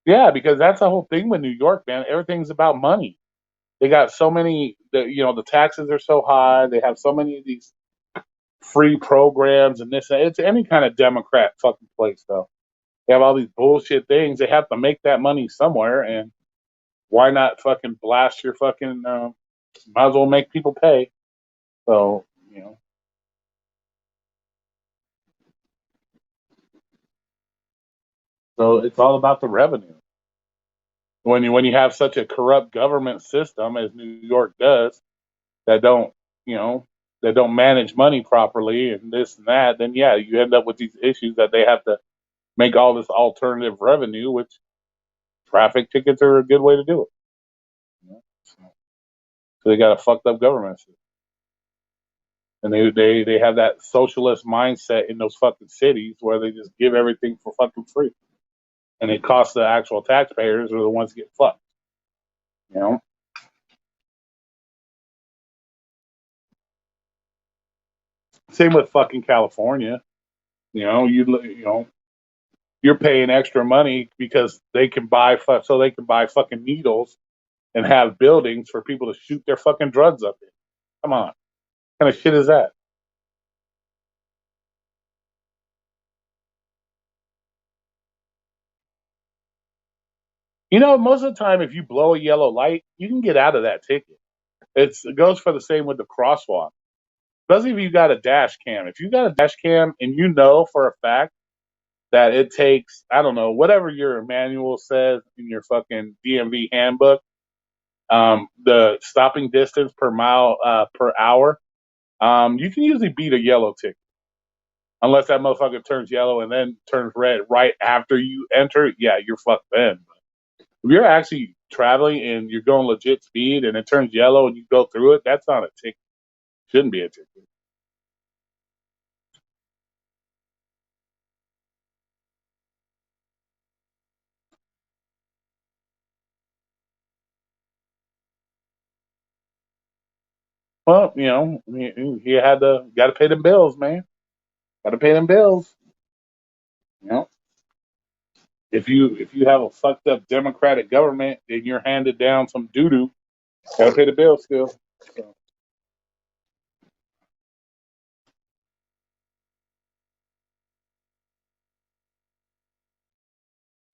yeah, because that's the whole thing with New York, man. Everything's about money. They got so many. The taxes are so high. They have so many of these free programs and this. It's any kind of Democrat fucking place, though. They have all these bullshit things. They have to make that money somewhere, and why not fucking blast your fucking? Might as well make people pay. So so it's all about the revenue. When you have such a corrupt government system as New York does, that don't, you know, that don't manage money properly and this and that, then yeah, you end up with these issues that they have to make all this alternative revenue, which traffic tickets are a good way to do it. You know? So they got a fucked up government system. And they have that socialist mindset in those fucking cities where they just give everything for fucking free. And it costs the actual taxpayers are the ones that get fucked. You know? Same with fucking California. You know, you're paying extra money because they can buy so they can buy fucking needles and have buildings for people to shoot their fucking drugs up in. Come on. What kind of shit is that? You know, most of the time, if you blow a yellow light, you can get out of that ticket. It goes for the same with the crosswalk. Especially if you got a dash cam. If you got a dash cam and you know for a fact that it takes, I don't know, whatever your manual says in your fucking DMV handbook, the stopping distance per mile per hour, you can usually beat a yellow ticket. Unless that motherfucker turns yellow and then turns red right after you enter, yeah, you're fucked then. If you're actually traveling and you're going legit speed and it turns yellow and you go through it, that's not a ticket. Shouldn't be a ticket. Well, you know, you had to got to pay them bills, man. Got to pay them bills. You know, if you have a fucked up democratic government and you're handed down some doo doo, got to pay the bills still. So.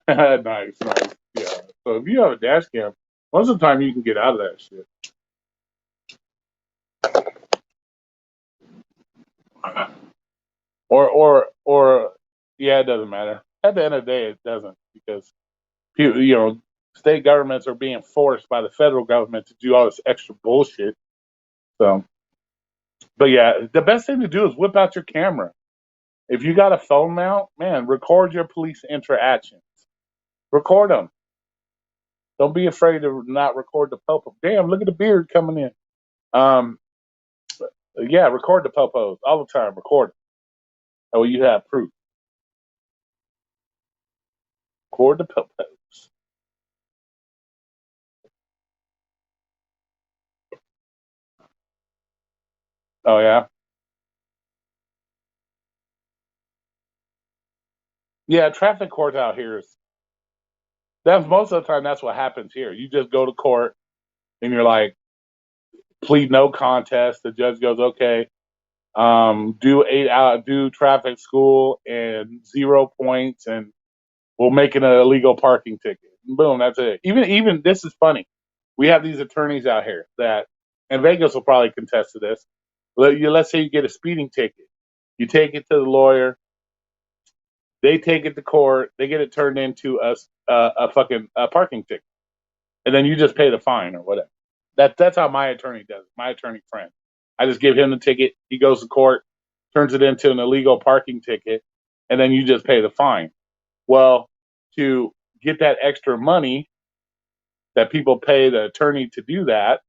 Nice, nice. Yeah. So if you have a dash cam, most of the time you can get out of that shit. Or yeah, it doesn't matter. At the end of the day, it doesn't because you know state governments are being forced by the federal government to do all this extra bullshit. So, but yeah, the best thing to do is whip out your camera. If you got a phone mount, man, record your police interactions. Record them. Don't be afraid to not record the popo. Damn, look at the beard coming in. Um, yeah, record the popos all the time. Record it. Oh, you have proof. Record the popos. Oh yeah, yeah. Traffic court out here is that's most of the time. That's what happens here. You just go to court and you're like, plead no contest. The judge goes, okay, do 8 hour, do traffic school and 0 points, and we'll make it an illegal parking ticket. Boom, that's it. Even this is funny. We have these attorneys out here that, and Vegas will probably contest to this. Let's say you get a speeding ticket, you take it to the lawyer, they take it to court, they get it turned into a fucking parking ticket, and then you just pay the fine or whatever. That's how my attorney does it. My attorney friend. I just give him the ticket. He goes to court, turns it into an illegal parking ticket, and then you just pay the fine. Well, to get that extra money that people pay the attorney to do that,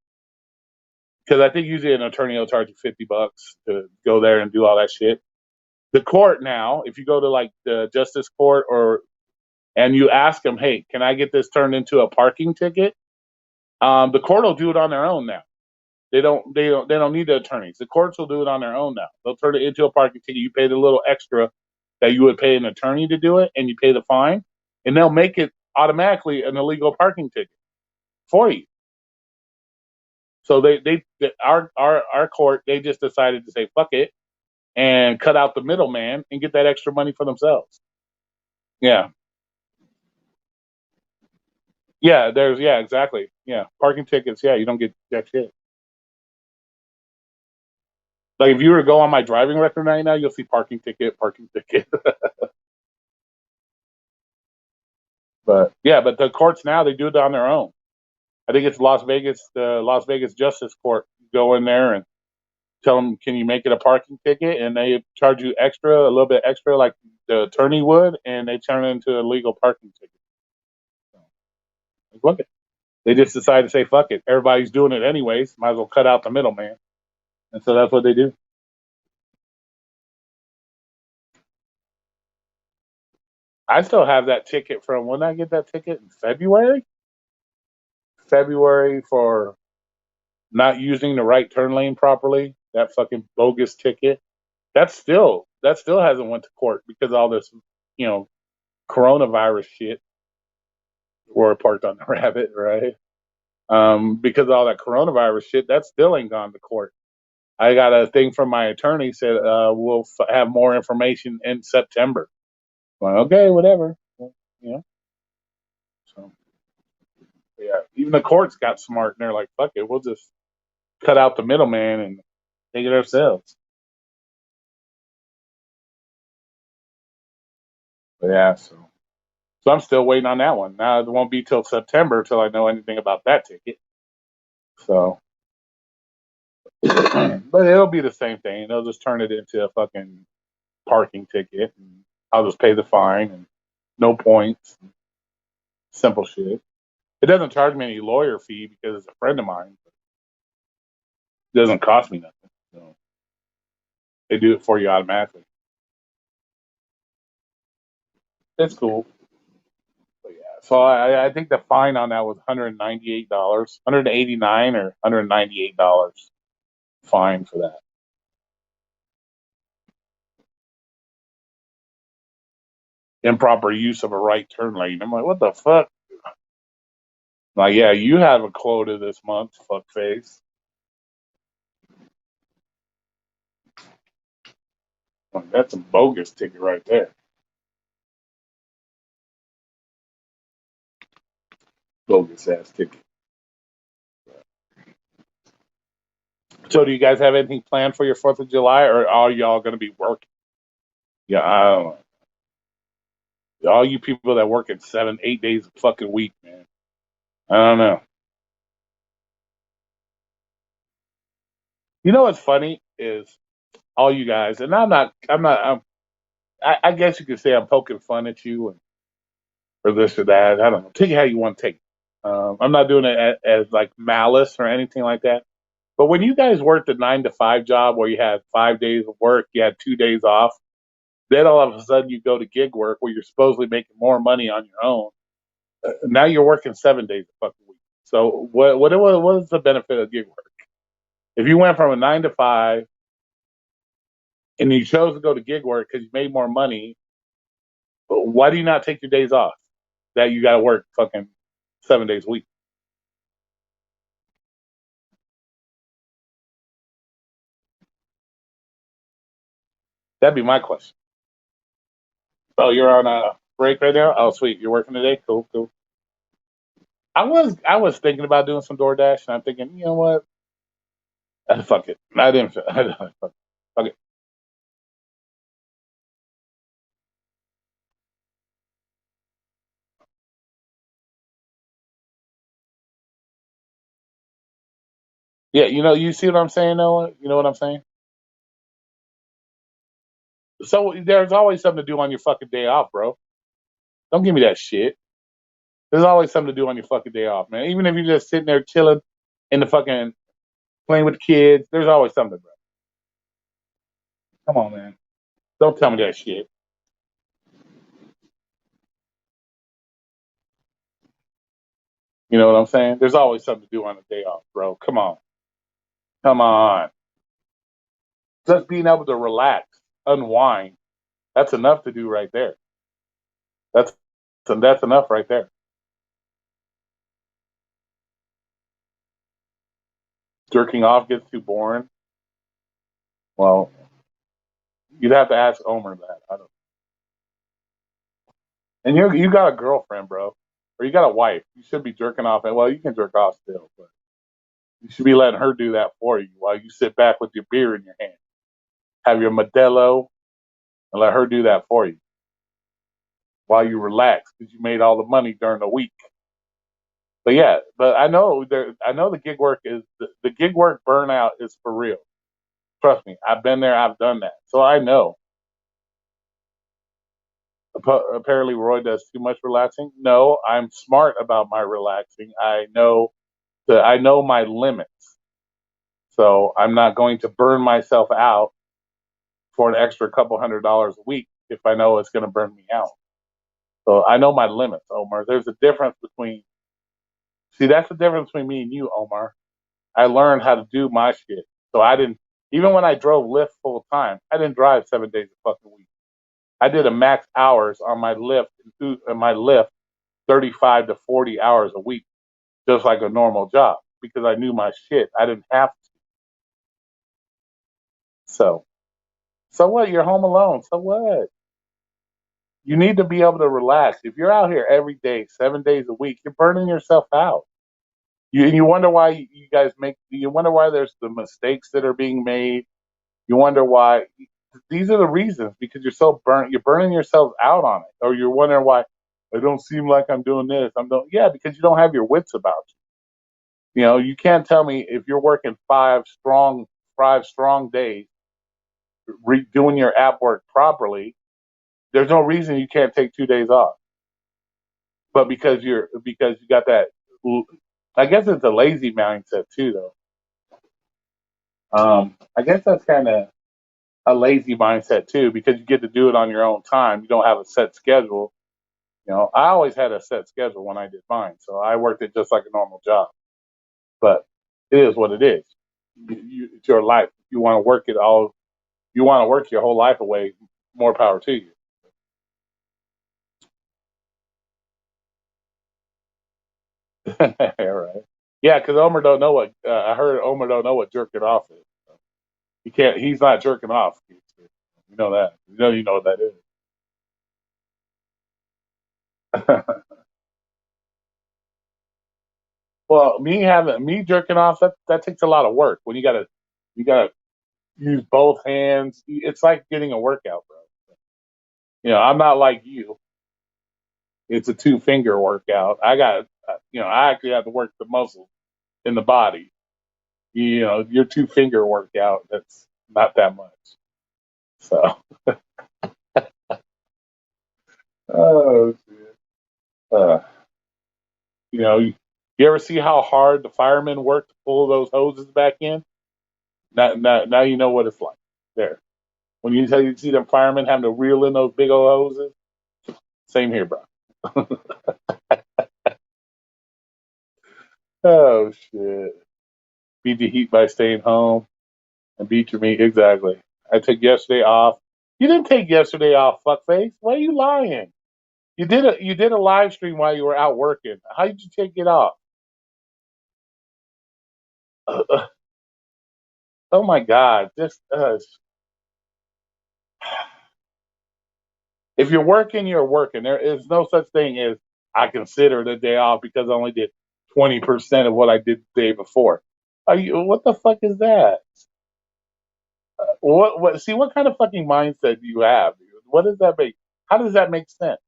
because I think usually an attorney will charge you $50 to go there and do all that shit. The court now, if you go to like the justice court and you ask them, hey, can I get this turned into a parking ticket? The court will do it on their own now. They don't need the attorneys. The courts will do it on their own now. They'll turn it into a parking ticket. You pay the little extra that you would pay an attorney to do it, and you pay the fine, and they'll make it automatically an illegal parking ticket for you. So our court, they just decided to say fuck it and cut out the middleman and get that extra money for themselves. Yeah, yeah, exactly. Yeah, parking tickets. Yeah, you don't get that shit. Like if you were to go on my driving record right now, you'll see parking ticket, parking ticket. But yeah, but the courts now they do it on their own. I think it's the Las Vegas Justice Court go in there and tell them, can you make it a parking ticket? And they charge you extra, a little bit extra, like the attorney would, and they turn it into a legal parking ticket. So, look it. They just decided to say, fuck it. Everybody's doing it anyways. Might as well cut out the middleman. And so that's what they do. I still have that ticket from when I get that ticket in February. February for not using the right turn lane properly. That fucking bogus ticket. That still hasn't went to court because all this, you know, coronavirus shit. We're parked on the rabbit, right? Because of all that coronavirus shit, that still ain't gone to court. I got a thing from my attorney said we'll have more information in September. Well, okay, whatever. Well, you know, so yeah, even the courts got smart and they're like, fuck it, we'll just cut out the middleman and take it ourselves. But yeah, so I'm still waiting on that one. Now it won't be till September till I know anything about that ticket. So, but it'll be the same thing. They'll just turn it into a fucking parking ticket, and I'll just pay the fine and no points. Simple shit. It doesn't charge me any lawyer fee because it's a friend of mine. It doesn't cost me nothing. So they do it for you automatically. It's cool. But yeah. So I think the fine on that was $198, 189 or $198 fine for that. Improper use of a right turn lane. I'm like, what the fuck? Like, yeah, you have a quota this month, fuckface. Like, that's a bogus ticket right there. Bogus ass ticket. So, do you guys have anything planned for your 4th of July, or are y'all going to be working? Yeah, I don't know. All you people that work in 7, 8 days a fucking week, man. I don't know. You know what's funny is all you guys, and I guess you could say I'm poking fun at you and or this or that. I don't know. Take it how you want to take it. I'm not doing it as like malice or anything like that. But when you guys worked the 9 to 5 job where you had 5 days of work, you had 2 days off, then all of a sudden you go to gig work where you're supposedly making more money on your own. Now you're working 7 days a fucking week. So what is the benefit of gig work? If you went from a 9 to 5 and you chose to go to gig work because you made more money, why do you not take your days off that you got to work fucking 7 days a week? That'd be my question. Oh, you're on a break right now? Oh, sweet. You're working today? Cool, cool. I was thinking about doing some DoorDash, and I'm thinking, you know what? Fuck it. I didn't. Fuck it. Yeah, you see what I'm saying, Noah? You know what I'm saying? So there's always something to do on your fucking day off, bro. Don't give me that shit. There's always something to do on your fucking day off, man. Even if you're just sitting there chilling in the fucking playing with the kids, there's always something, bro. Come on, man. Don't tell me that shit. You know what I'm saying? There's always something to do on a day off, bro. Come on. Come on. Just being able to relax, unwind. That's enough to do right there. That's that's enough right there. Jerking off gets too boring. Well, you'd have to ask Omer that. I don't. And you got a girlfriend, bro, or you got a wife. You should be jerking off. And well, you can jerk off still, but you should be letting her do that for you while you sit back with your beer in your hand, have your Modelo, and let her do that for you while you relax because you made all the money during the week. But yeah, but I know there. I know the gig work is the gig work burnout is for real. Trust me, I've been there. I've done that, so I know. Apparently, Roy does too much relaxing. No, I'm smart about my relaxing. I know my limits, so I'm not going to burn myself out for an extra couple $100 a week if I know it's going to burn me out. So I know my limits, Omar. There's a difference between. See, that's the difference between me and you, Omar. I learned how to do my shit. So I didn't, even when I drove Lyft full time, I didn't drive 7 days a fucking week. I did a max hours on my Lyft 35 to 40 hours a week, just like a normal job because I knew my shit. I didn't have to. So, so what? You're home alone. So what? You need to be able to relax. If you're out here every day, 7 days a week, you're burning yourself out. You wonder why you guys make, you wonder why there's the mistakes that are being made. You wonder why. These are the reasons because you're so burnt. You're burning yourself out on it, or you're wondering why I don't seem like I'm doing this. I'm doing, yeah, because you don't have your wits about you. You know, you can't tell me if you're working five strong days, doing your app work properly. There's no reason you can't take 2 days off. But because you got that, I guess it's a lazy mindset too, though. I guess that's kind of a lazy mindset too because you get to do it on your own time. You don't have a set schedule. You know, I always had a set schedule when I did mine, so I worked it just like a normal job. But it is what it is. It's your life. You want to work it all. You want to work your whole life away. More power to you. All right. Yeah, because Omer don't know what I heard. Omer don't know what jerking off is. He can't. He's not jerking off. You know that. You know what that is. Well, me jerking off that takes a lot of work. When you gotta use both hands. It's like getting a workout, bro. You know, I'm not like you. It's a two-finger workout. I actually have to work the muscles in the body. You know, your two-finger workout, that's not that much. So, oh, shit. You know, you ever see how hard the firemen work to pull those hoses back in? Now you know what it's like. There. When you see them firemen having to reel in those big old hoses, same here, bro. Oh shit! Beat the heat by staying home and beat your meat. Exactly. I took yesterday off. You didn't take yesterday off, fuckface. Why are you lying? You did a live stream while you were out working. How did you take it off? Oh my god! Just if you're working, you're working. There is no such thing as I consider the day off because I only did 20% of what I did the day before. Are you? What the fuck is that? What? See, what kind of fucking mindset do you have, dude? What does that make? How does that make sense?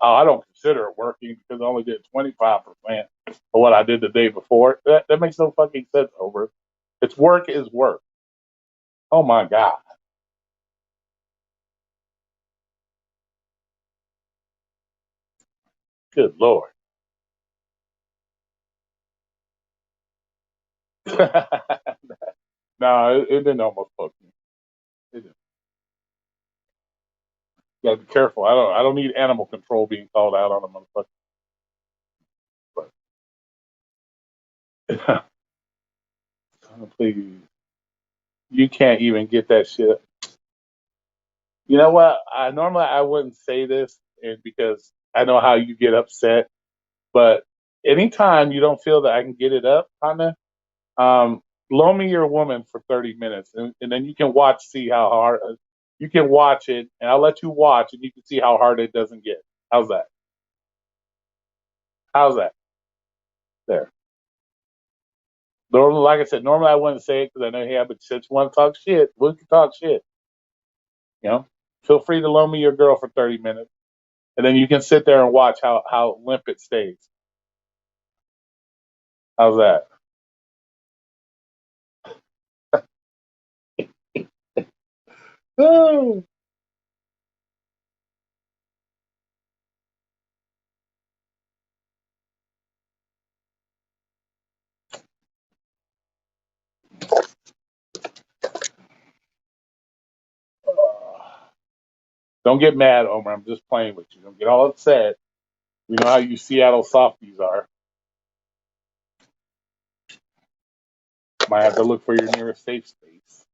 Oh, I don't consider it working because I only did 25% of what I did the day before. That makes no fucking sense, over. It's work is work. Oh my god. Good lord. No, it didn't almost fuck me. It didn't. You gotta be careful. I don't need animal control being called out on a motherfucker. But please, you can't even get that shit. You know what? I wouldn't say this, and because I know how you get upset. But anytime you don't feel that I can get it up, kinda, loan me your woman for 30 minutes, and then you can see how hard you can watch it, and I'll let you watch, and you can see how hard it doesn't get. How's that? How's that? There. Normally, like I said, normally I wouldn't say it because I know, hey, but since you want to talk shit, we can talk shit. You know, feel free to loan me your girl for 30 minutes, and then you can sit there and watch how limp it stays. How's that? Oh, don't get mad, Omer. I'm just playing with you. Don't get all upset. We know how you Seattle softies are. Might have to look for your nearest safe space.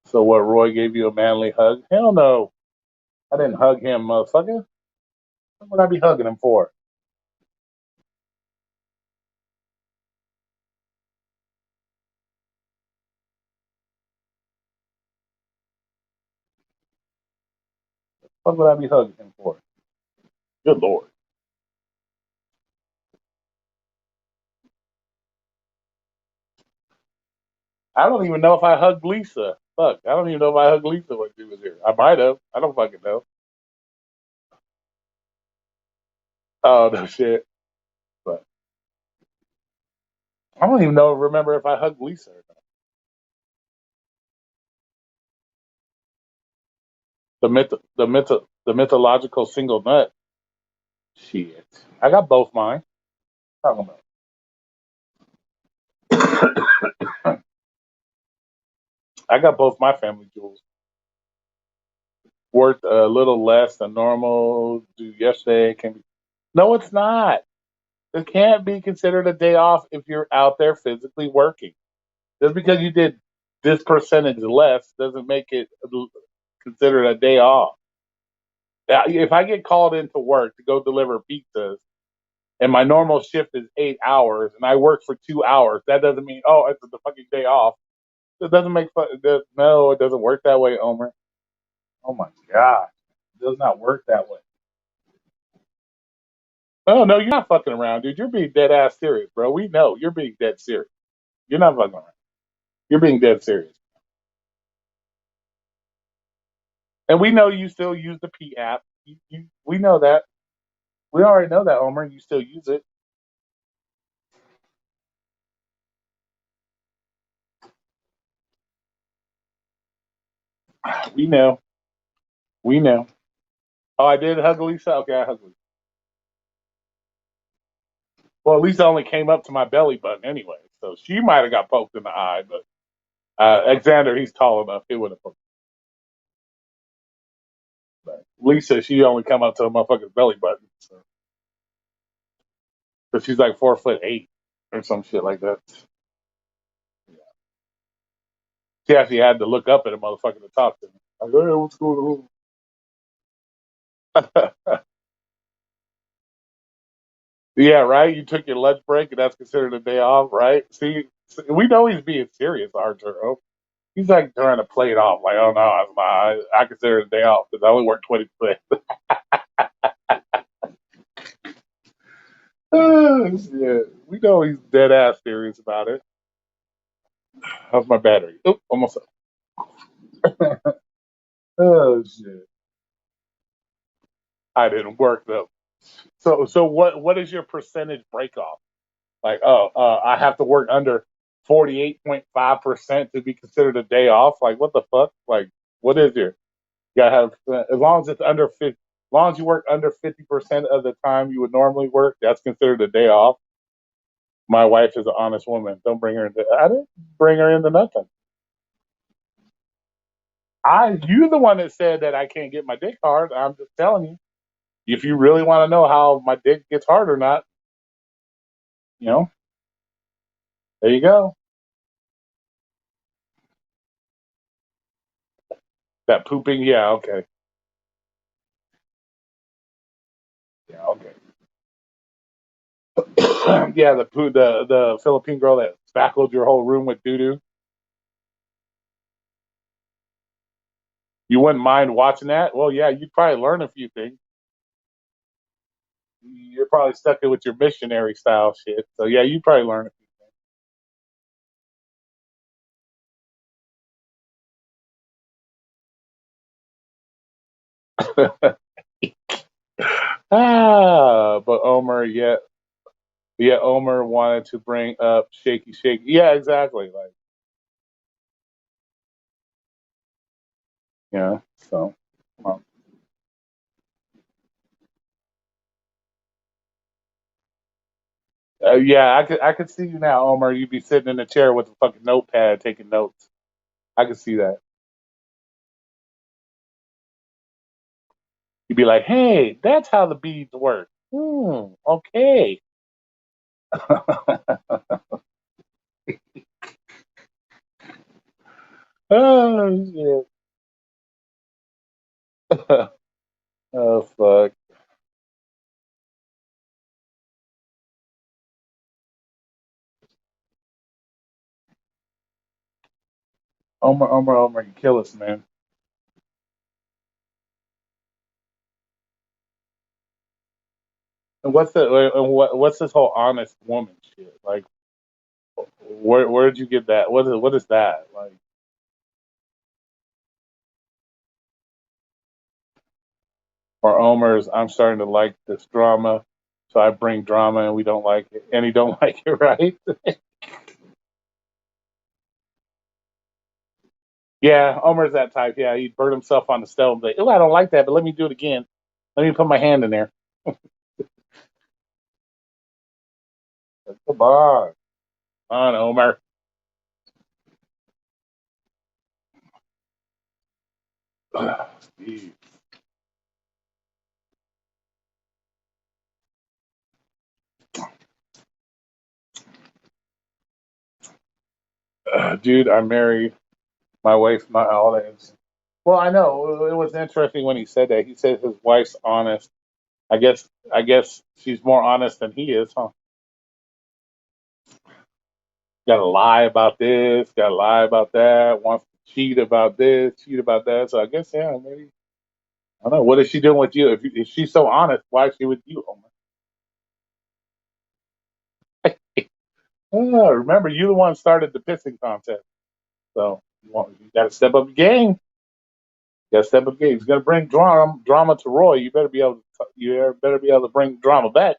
So what? Roy gave you a manly hug? Hell no. I didn't hug him, motherfucker. What would I be hugging him for? What would I be hugging him for? Good lord. I don't even know if I hugged Lisa. Fuck. I don't even know if I hugged Lisa when she was here. I might have. I don't fucking know. Oh no shit. But I don't even know remember if I hugged Lisa or not. The mythological single nut. Shit. I got both mine. Talking about. I got both my family jewels. Worth a little less than normal. Do yesterday can be. No, it's not. It can't be considered a day off if you're out there physically working. Just because you did this percentage less doesn't make it considered a day off. Now, if I get called into work to go deliver pizzas and my normal shift is 8 hours and I work for 2 hours, that doesn't mean, oh, it's the fucking day off. It doesn't make fun. No, it doesn't work that way, Omer. Oh my God. It does not work that way. Oh, no, you're not fucking around, dude. You're being dead ass serious, bro. We know you're being dead serious. You're not fucking around. You're being dead serious. And we know you still use the P app. We know that. We already know that, Omer. You still use it. We know. We know. Oh, I did hug Lisa? Okay, I hugged Lisa. Well, Lisa only came up to my belly button anyway, so she might have got poked in the eye, but Alexander, he's tall enough. It would have poked. But Lisa, she only come up to a motherfucker's belly button. So. But she's like 4'8" or some shit like that. She actually had to look up at a motherfucker to talk to me. Like, hey, what's going on? Yeah, right. You took your lunch break, and that's considered a day off, right? See, we know he's being serious, Arturo. He's like trying to play it off, like, oh no, I consider it a day off because I only work 20%. Yeah, we know he's dead ass serious about it. How's my battery? Oop, almost. Oh shit! I didn't work though. So what is your percentage break off? Like, oh, I have to work under 48.5% to be considered a day off. Like, what the fuck? Like, what is your? You gotta have as long as it's under 50. As long as you work under 50% of the time you would normally work, that's considered a day off. My wife is an honest woman. Don't bring her into. I didn't bring her into nothing. You the one that said that I can't get my dick hard. I'm just telling you. If you really want to know how my dick gets hard or not, you know, there you go. That pooping, yeah, okay, yeah, okay. Yeah, the Philippine girl that spackled your whole room with doo doo. You wouldn't mind watching that? Well, yeah, you'd probably learn a few things. You're probably stuck in with your missionary style shit. So yeah, you'd probably learn a few things. But Omer, yeah, Omer wanted to bring up Shaky Shaky. Yeah, exactly. Like, yeah. So, um, yeah, I could see you now, Omer. You'd be sitting in a chair with a fucking notepad taking notes. I could see that. You'd be like, "Hey, that's how the beads work." Okay. Oh shit. Oh fuck. Omer, you kill us, man. And what's this whole honest woman shit? Like, where'd you get that? What is that? Like, or Omer's, I'm starting to like this drama, so I bring drama and we don't like it, and he don't like it, right? Yeah, Omer's that type. Yeah, he'd burn himself on the stove and say, "Oh, I don't like that, but let me do it again. Let me put my hand in there." Come on, Omer. Dude, I'm married. My wife's not all that. Well, I know it was interesting when he said that. He said his wife's honest. I guess I guess she's more honest than he is, huh? Got to lie about this, got to lie about that. Wants to cheat about this, cheat about that. So I guess yeah, maybe I don't know. What is she doing with you? If she's so honest, why is she with you, Omar? Remember, you the one started the pissing contest, so you got to step up the game. You got to step up the game. He's gonna bring drama to Roy. You better be able to bring drama back.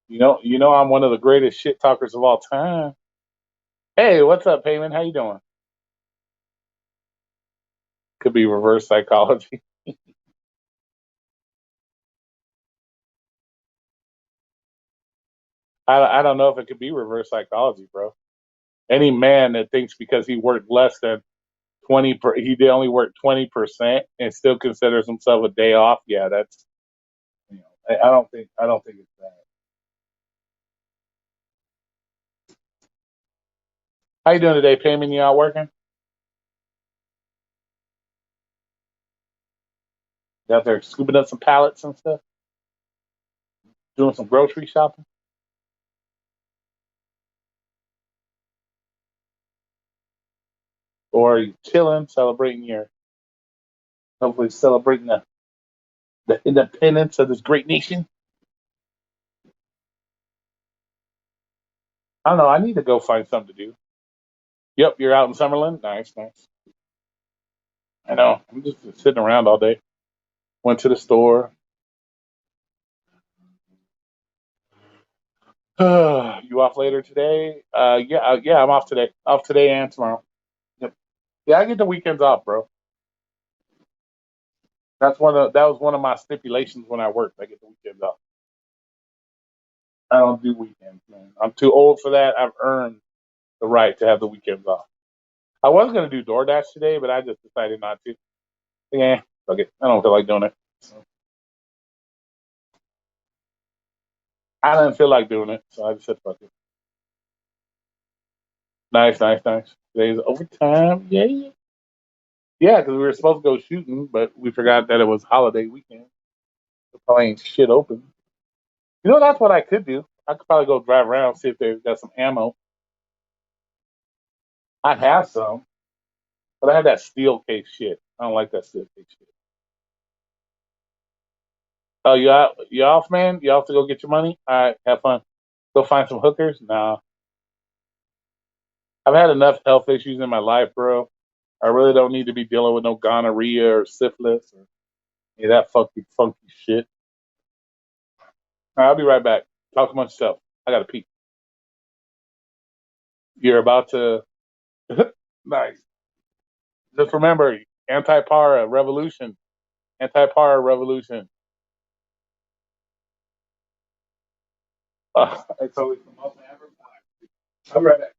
You know I'm one of the greatest shit talkers of all time. Hey, what's up, Payman? How you doing? Could be reverse psychology. I don't know if it could be reverse psychology, bro. Any man that thinks because he worked less than he did only work 20% and still considers himself a day off. Yeah, that's I don't think it's that. How you doing today, Payman? You out working? You out there scooping up some pallets and stuff, doing some grocery shopping, or are you chilling, celebrating your hopefully celebrating the independence of this great nation? I don't know. I need to go find something to do. Yep, you're out in Summerlin. Nice, nice. I know. I'm just sitting around all day. Went to the store. You off later today? Yeah, I'm off today. Off today and tomorrow. Yep. Yeah, I get the weekends off, bro. That was one of my stipulations when I worked. I get the weekends off. I don't do weekends, man. I'm too old for that. I've earned the right to have the weekends off. I was gonna do DoorDash today, but I just decided not to. Yeah, fuck it. I don't feel like doing it. So, I didn't feel like doing it, so I just said fuck it. Nice, nice, nice. Today's overtime. Yeah. Yeah, because we were supposed to go shooting, but we forgot that it was holiday weekend. So probably ain't shit open. That's what I could do. I could probably go drive around, see if they've got some ammo. I have some, but I have that steel case shit. I don't like that steel case shit. Oh, you out? You off, man? You off to go get your money? All right, have fun. Go find some hookers? Nah. I've had enough health issues in my life, bro. I really don't need to be dealing with no gonorrhea or syphilis or any of that funky shit. All right, I'll be right back. Talk amongst yourself. I got to pee. You're about to. Nice. Just remember, anti-para revolution. Anti-para revolution. It's always the most advertised. I'll be right back.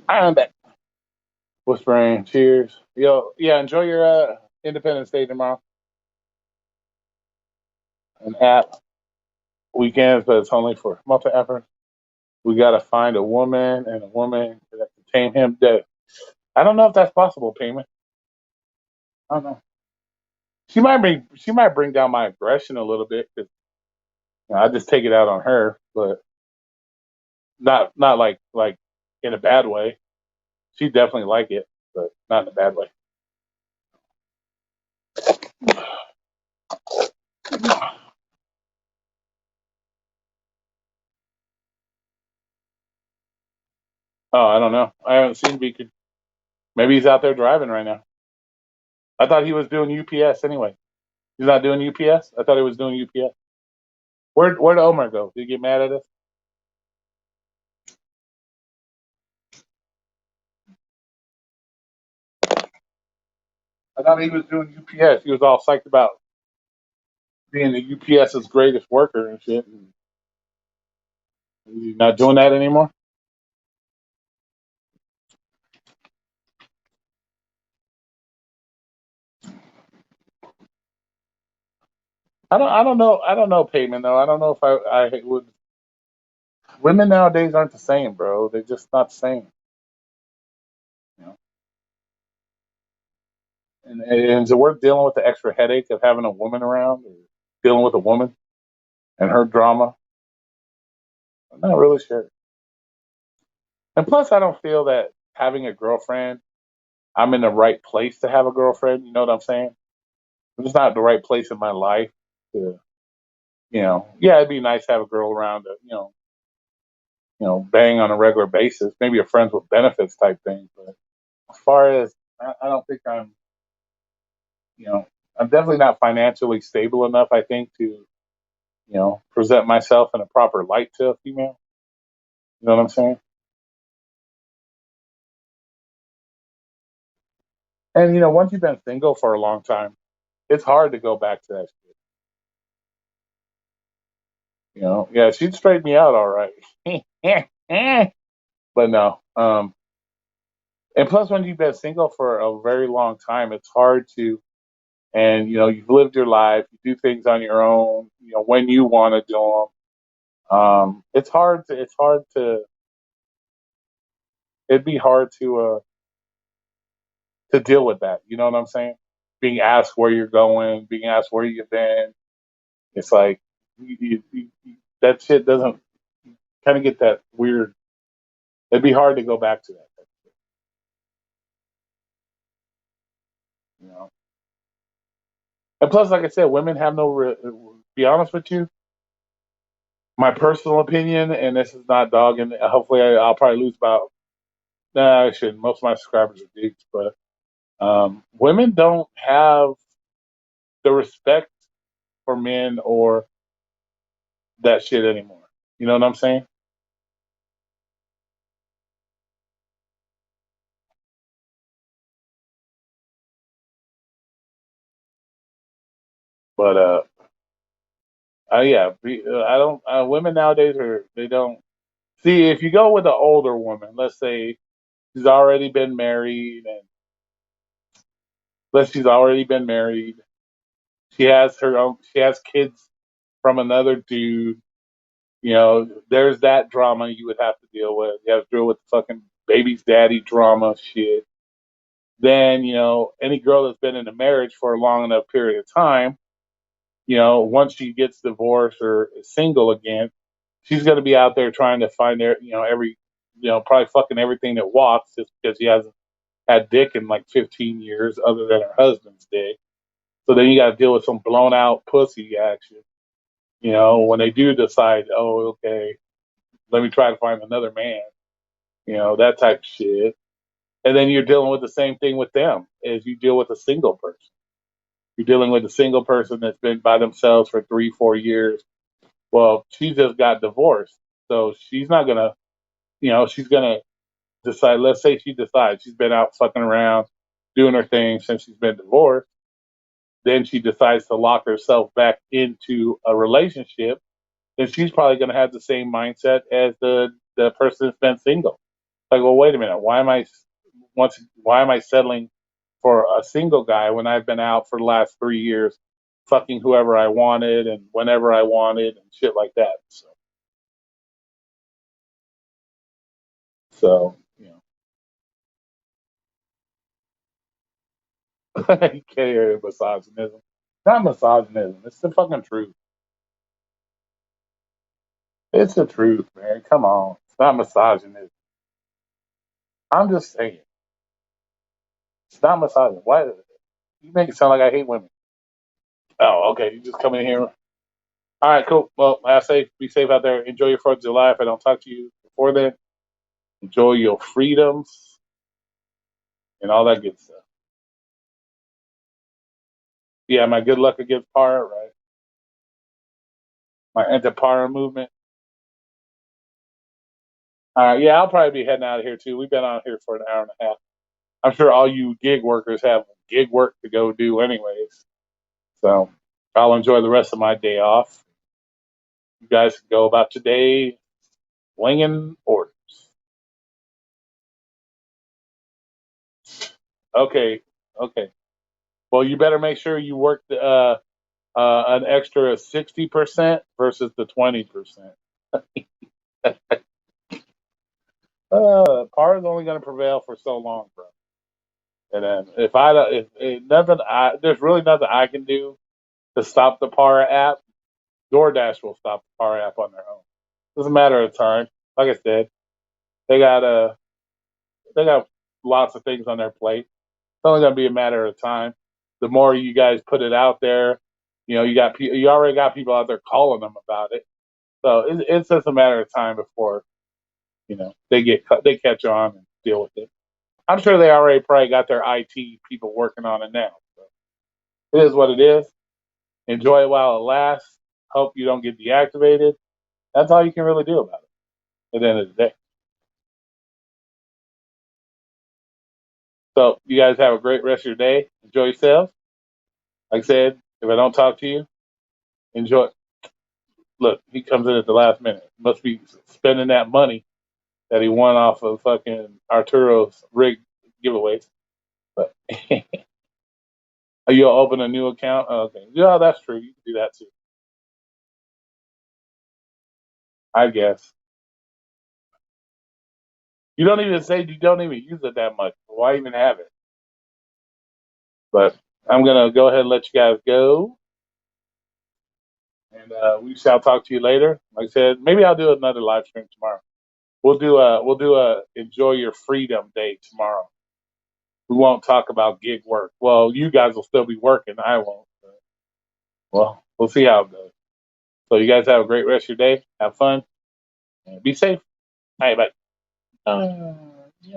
I'm back. Whispering. Cheers. Yo, yeah. Enjoy your Independence Day tomorrow. An app weekends, but it's only for multi effort. We got to find a woman and a woman that can tame him dead. I don't know if that's possible, Payment. I don't know. She might bring down my aggression a little bit because I just take it out on her, but not like in a bad way. She definitely like it, but not in a bad way. Oh, I don't know. I haven't seen Beacon. Maybe he's out there driving right now. I thought he was doing UPS anyway. He's not doing UPS. I thought he was doing UPS. Where'd Omar go? Did he get mad at us? I thought he was doing UPS. He was all psyched about being the UPS's greatest worker and shit. And he's not doing that anymore. I don't know payment though. I don't know if I would. Women nowadays aren't the same, bro. They're just not the same. You know. And is it worth dealing with the extra headache of having a woman around, or dealing with a woman and her drama? I'm not really sure. And plus, I don't feel that having a girlfriend, I'm in the right place to have a girlfriend. You know what I'm saying? I'm just not the right place in my life to, yeah, it'd be nice to have a girl around to, bang on a regular basis, maybe a friends with benefits type thing. But as far as, I don't think you know, I'm definitely not financially stable enough, I think, to, present myself in a proper light to a female. You know what I'm saying? And, once you've been single for a long time, it's hard to go back to that shit. Yeah, she'd straighten me out all right. But no. And plus, when you've been single for a very long time, it's hard to, and you've lived your life, you do things on your own, when you want to do them. It'd be hard to deal with that. You know what I'm saying? Being asked where you're going, being asked where you've been. It's like that shit doesn't. kind of get that weird. It'd be hard to go back to that, you know. And plus, like I said, women have no. Be honest with you, my personal opinion, and this is not dogging. Hopefully, I'll probably lose about. Nah, I shouldn't. Most of my subscribers are dudes, but women don't have the respect for men or that shit anymore. You know what I'm saying? But yeah, I don't. Women nowadays are they don't see if you go with an older woman. Let's say she's already been married, and let's she's already been married. She has her own. She has kids from another dude. You know, there's that drama you would have to deal with. You have to deal with the fucking baby's daddy drama shit. Then, you know, any girl that's been in a marriage for a long enough period of time, you know, once she gets divorced or is single again, she's going to be out there trying to find their, you know, every, you know, probably fucking everything that walks just because she hasn't had dick in like 15 years other than her husband's dick. So then you got to deal with some blown out pussy action. You know, when they do decide, oh, okay, let me try to find another man, you know, that type of shit. And then you're dealing with the same thing with them as you deal with a single person. You're dealing with a single person that's been by themselves for 3, 4 years. Well, she just got divorced. So she's not going to, you know, she's going to decide. Let's say she decides she's been out fucking around doing her thing since she's been divorced. Then she decides to lock herself back into a relationship. Then she's probably going to have the same mindset as the person that's been single. Like, well, wait a minute. Why am I settling for a single guy when I've been out for the last 3 years, fucking whoever I wanted and whenever I wanted and shit like that. So you know, you can't hear misogynism. It's not misogynism. It's the fucking truth. It's the truth, man. Come on. It's not misogynism. I'm just saying. It's not misogynism. Why? You make it sound like I hate women. Oh, okay. You just come in here. All right, cool. Well, have safe. Be safe out there. Enjoy your 4th of July. If I don't talk to you before then, enjoy your freedoms and all that good stuff. Yeah, my good luck against Para, right? My anti-Para movement. All right, yeah, I'll probably be heading out of here too. We've been out here for an hour and a half. I'm sure all you gig workers have gig work to go do anyways. So I'll enjoy the rest of my day off. You guys can go about your day winging orders. Okay, okay. Well, you better make sure you work an extra 60% versus the 20%. Par is only going to prevail for so long, bro. And then if I don't, if nothing, there's really nothing I can do to stop the Para app. DoorDash will stop the Para app on their own. It's a matter of time. Like I said, they got they got lots of things on their plate. It's only going to be a matter of time. The more you guys put it out there, you know, you already got people out there calling them about it. So it's just a matter of time before you know they catch on and deal with it. I'm sure they already probably got their IT people working on it now. So it is what it is. Enjoy it while it lasts. Hope you don't get deactivated. That's all you can really do about it at the end of the day. So you guys have a great rest of your day. Enjoy yourselves. Like I said, if I don't talk to you, enjoy. Look, he comes in at the last minute. Must be spending that money that he won off of fucking Arturo's rig giveaways. But you'll open a new account. Oh, okay, yeah, that's true. You can do that too. I guess you don't even say you don't even use it that much. Why even have it? But I'm gonna go ahead and let you guys go. And we shall talk to you later. Like I said, maybe I'll do another live stream tomorrow. We'll do a enjoy your freedom day tomorrow. We won't talk about gig work. Well, you guys will still be working. I won't. Well, we'll see how it goes. So you guys have a great rest of your day. Have fun and be safe. All right, bye.